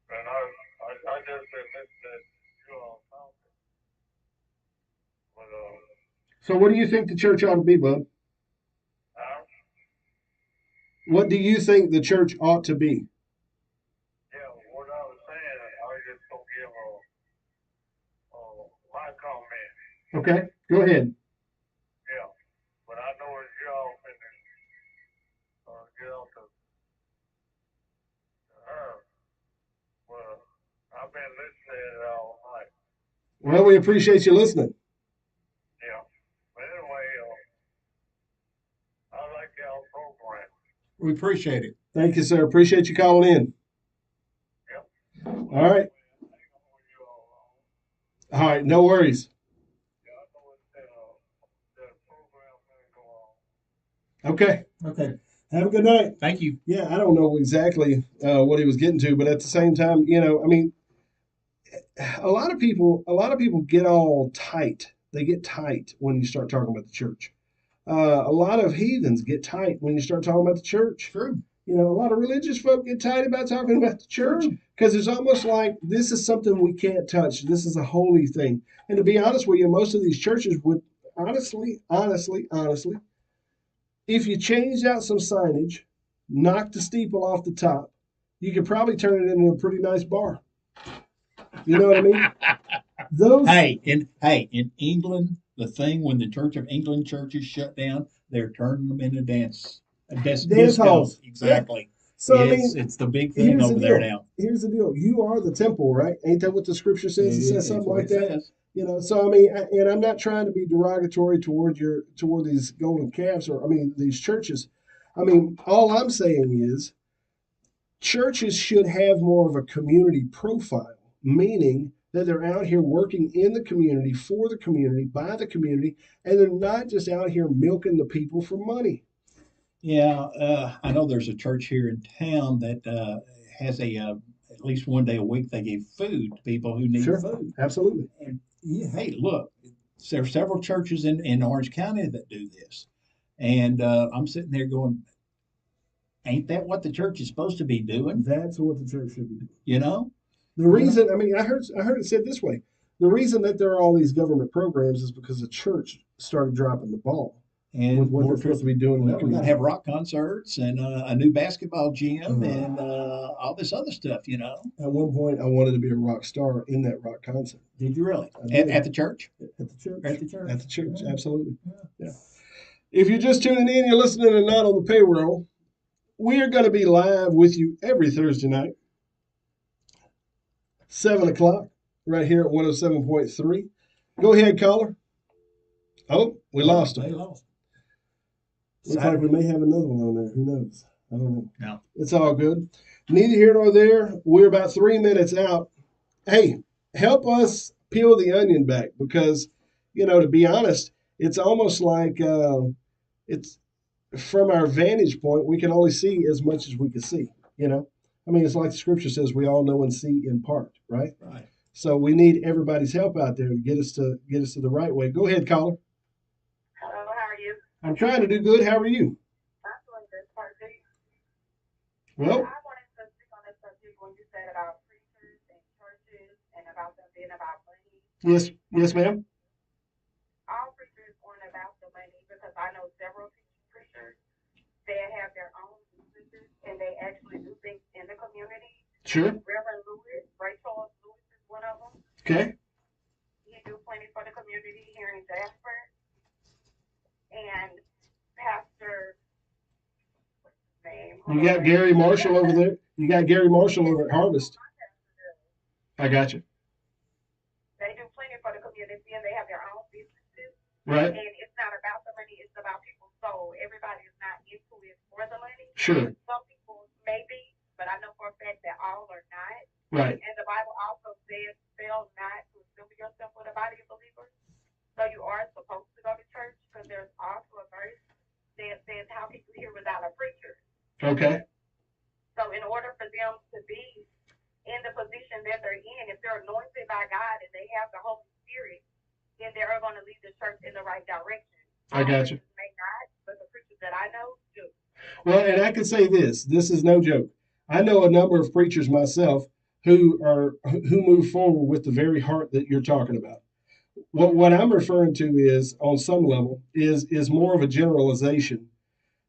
Speaker 4: And I just been listening to you all talking. But,
Speaker 1: So, what do you think the church ought to be, bud?
Speaker 4: I,
Speaker 1: What do you think the church ought to be?
Speaker 4: yeah, what I was saying, I was just going to give my comment.
Speaker 1: Okay, go ahead.
Speaker 4: Yeah, but I know it's y'all finna get off to her. Well, I've been listening all night.
Speaker 1: Well, we appreciate you listening.
Speaker 4: Yeah. But anyway, I like y'all program.
Speaker 3: We appreciate it.
Speaker 1: Thank you, sir. Appreciate you calling in.
Speaker 4: Yep.
Speaker 1: All right. All right, no worries.
Speaker 4: Yeah, I know that program finna go on.
Speaker 1: Okay.
Speaker 3: Okay.
Speaker 1: Have a good night.
Speaker 3: Thank you.
Speaker 1: Yeah, I don't know exactly what he was getting to, but at the same time, I mean, a lot of people get all tight. They get tight when you start talking about the church. A lot of heathens get tight when you start talking about the church.
Speaker 3: True.
Speaker 1: A lot of religious folk get tight about talking about the church
Speaker 3: Sure.
Speaker 1: because it's almost like this is something we can't touch. This is a holy thing. And to be honest with you, most of these churches would honestly, if you changed out some signage, knocked the steeple off the top, you could probably turn it into a pretty nice bar. You know what I mean?
Speaker 3: In England, the thing when the Church of England churches shut down, they're turning them into dance
Speaker 1: Dance halls.
Speaker 3: Exactly.
Speaker 1: So
Speaker 3: It's the big thing
Speaker 1: here's
Speaker 3: over
Speaker 1: the
Speaker 3: there
Speaker 1: deal.
Speaker 3: now.
Speaker 1: Here's the deal. You are the temple, right? Ain't that what the scripture says? It says something like that.
Speaker 3: Says.
Speaker 1: So I mean, and I'm not trying to be derogatory toward these golden calves or these churches. I mean, all I'm saying is churches should have more of a community profile, meaning that they're out here working in the community, for the community, by the community, and they're not just out here milking the people for money.
Speaker 3: Yeah, I know there's a church here in town that has at least one day a week they give food to people who need
Speaker 1: Sure,
Speaker 3: food.
Speaker 1: absolutely.
Speaker 3: And hey, look, there are several churches in Orange County that do this, and I'm sitting there going, "Ain't that what the church is supposed to be doing?"
Speaker 1: That's what the church should be doing.
Speaker 3: You know,
Speaker 1: The reason, I heard it said this way: the reason that there are all these government programs is because the church started dropping the ball
Speaker 3: And
Speaker 1: with what they're supposed to be doing.
Speaker 3: Well, we got to have rock concerts and a new basketball gym
Speaker 1: Uh.
Speaker 3: and all this other stuff, you know.
Speaker 1: At one point, I wanted to be a rock star in that rock concert.
Speaker 3: Did you really?
Speaker 1: I did.
Speaker 3: At the church?
Speaker 1: At the church.
Speaker 3: At the church.
Speaker 1: At the church, absolutely.
Speaker 3: Yeah.
Speaker 1: If you're just tuning in, you're listening to Not on the Payroll. We are going to be live with you every Thursday night, 7 o'clock, right here at 107.3. Go ahead, caller. Oh, we lost him.
Speaker 3: They lost.
Speaker 1: Looks like we may have another one on there. Who knows? I don't know.
Speaker 3: No.
Speaker 1: It's all good. Neither here nor there. We're about 3 minutes out. Hey, help us peel the onion back because, to be honest, it's almost like it's from our vantage point, we can only see as much as we can see, I mean, it's like the scripture says, we all know and see in part, right?
Speaker 3: Right.
Speaker 1: So we need everybody's help out there to get us to the right way. Go ahead, caller.
Speaker 5: Hello, how are you?
Speaker 1: I'm trying to do good. How are you?
Speaker 5: I'm doing good, Party.
Speaker 1: Well,
Speaker 5: I wanted to speak on this subject when you said about preachers and churches and about them being about money.
Speaker 1: yes, ma'am.
Speaker 5: All preachers aren't about the money because I know several preachers that have their own businesses and they actually do things in the community.
Speaker 1: Sure.
Speaker 5: Reverend Lewis, Rachel Lewis is one of them.
Speaker 1: Okay.
Speaker 5: He do plenty for the community here in Jasper. And Pastor, what's his name?
Speaker 1: You got Gary Marshall over there. You got Gary Marshall over at Harvest. I got you.
Speaker 5: They do plenty for the community and they have their own businesses.
Speaker 1: Right.
Speaker 5: And it's not about the money, it's about people's soul. Everybody is not into it for the money.
Speaker 1: Sure.
Speaker 5: Some people may be, but I know for a fact that all are not.
Speaker 1: Right.
Speaker 5: And the Bible also says, fail not to assemble yourself with a body of believers. So you are supposed to go to church because there's also a verse that says, how can you hear without a preacher?
Speaker 1: Okay.
Speaker 5: So in order for them to be in the position that they're in, if they're anointed by God and they have the Holy Spirit, then they're going to lead the church in the right direction.
Speaker 1: I got you.
Speaker 5: May not, but the preachers that I know do.
Speaker 1: Well, and I can say this is no joke. I know a number of preachers myself who move forward with the very heart that you're talking about. What I'm referring to is, on some level, is more of a generalization,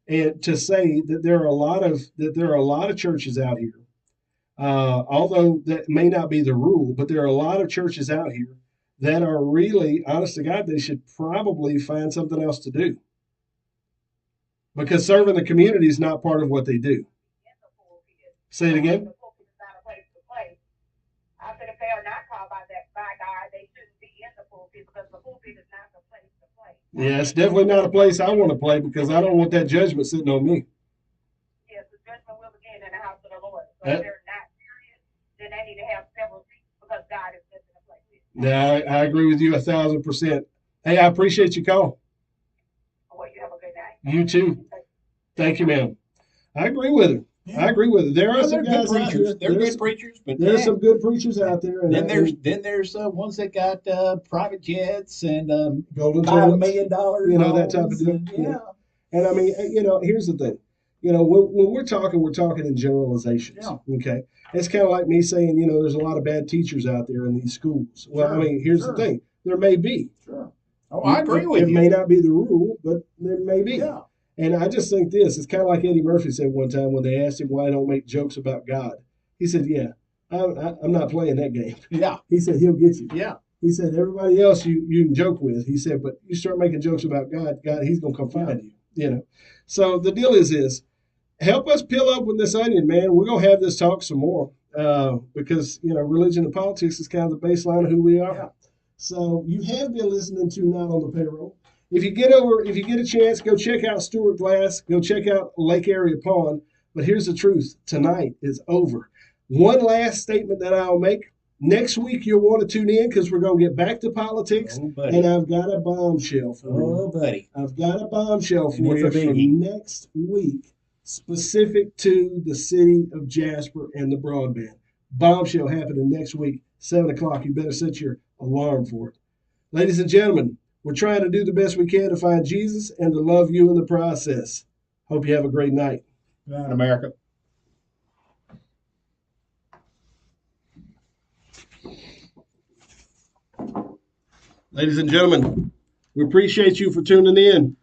Speaker 1: and to say that there are a lot of churches out here, although that may not be the rule, but there are a lot of churches out here that are really, honest to God, they should probably find something else to do, because serving the community is not part of what they do. Say it again.
Speaker 5: The pulpit is not a place to play. I said if they are not called by God, they shouldn't be in the pulpit because the pulpit is not the place to play.
Speaker 1: Yeah, it's definitely not a place I want to play because I don't want that judgment sitting on me.
Speaker 5: Yes, the judgment will begin in the house of the Lord. So if they're not serious, then they need to have several seats because God is just in a place.
Speaker 1: Yeah, I agree with you 1,000%. Hey, I appreciate your call.
Speaker 5: Well, you have a good night.
Speaker 1: You too. Thank you, ma'am. I agree with her. Yeah. I agree with her. There are some
Speaker 3: good
Speaker 1: guys out
Speaker 3: preachers.
Speaker 1: there.
Speaker 3: They're good preachers, but
Speaker 1: there's some good preachers out there. And
Speaker 3: then there's ones that got private jets and
Speaker 1: golden
Speaker 3: $5 million,
Speaker 1: that type of deal.
Speaker 3: Yeah.
Speaker 1: And I mean, here's the thing. When we're talking in generalizations. Yeah. Okay. It's kind of like me saying, there's a lot of bad teachers out there in these schools. Well, sure, I mean, here's the thing. There may be.
Speaker 3: Sure. Oh, I agree with you.
Speaker 1: It may not be the rule, but there may be.
Speaker 3: Yeah.
Speaker 1: And I just think it's kind of like Eddie Murphy said one time when they asked him why I don't make jokes about God. He said, yeah, I'm not playing that game.
Speaker 3: Yeah.
Speaker 1: He said, he'll get you.
Speaker 3: Yeah.
Speaker 1: He said, everybody else you can joke with. He said, but you start making jokes about God, he's going to come find you, So the deal is help us peel up with this onion, man. We're going to have this talk some more because, religion and politics is kind of the baseline of who we are. Yeah. So you have been listening to Not on the Payroll. If you get a chance, go check out Stuart Glass. Go check out Lake Area Pond. But here's the truth. Tonight is over. One last statement that I'll make. Next week, you'll want to tune in because we're going to get back to politics.
Speaker 3: Oh, buddy.
Speaker 1: And I've got a bombshell for you.
Speaker 3: Oh, buddy.
Speaker 1: I've got a bombshell for you for next week, specific to the city of Jasper and the broadband. Bombshell happening next week, 7 o'clock. You better set your alarm for it. Ladies and gentlemen, we're trying to do the best we can to find Jesus and to love you in the process. Hope you have a great night.
Speaker 3: Good night, America.
Speaker 1: Ladies and gentlemen, we appreciate you for tuning in.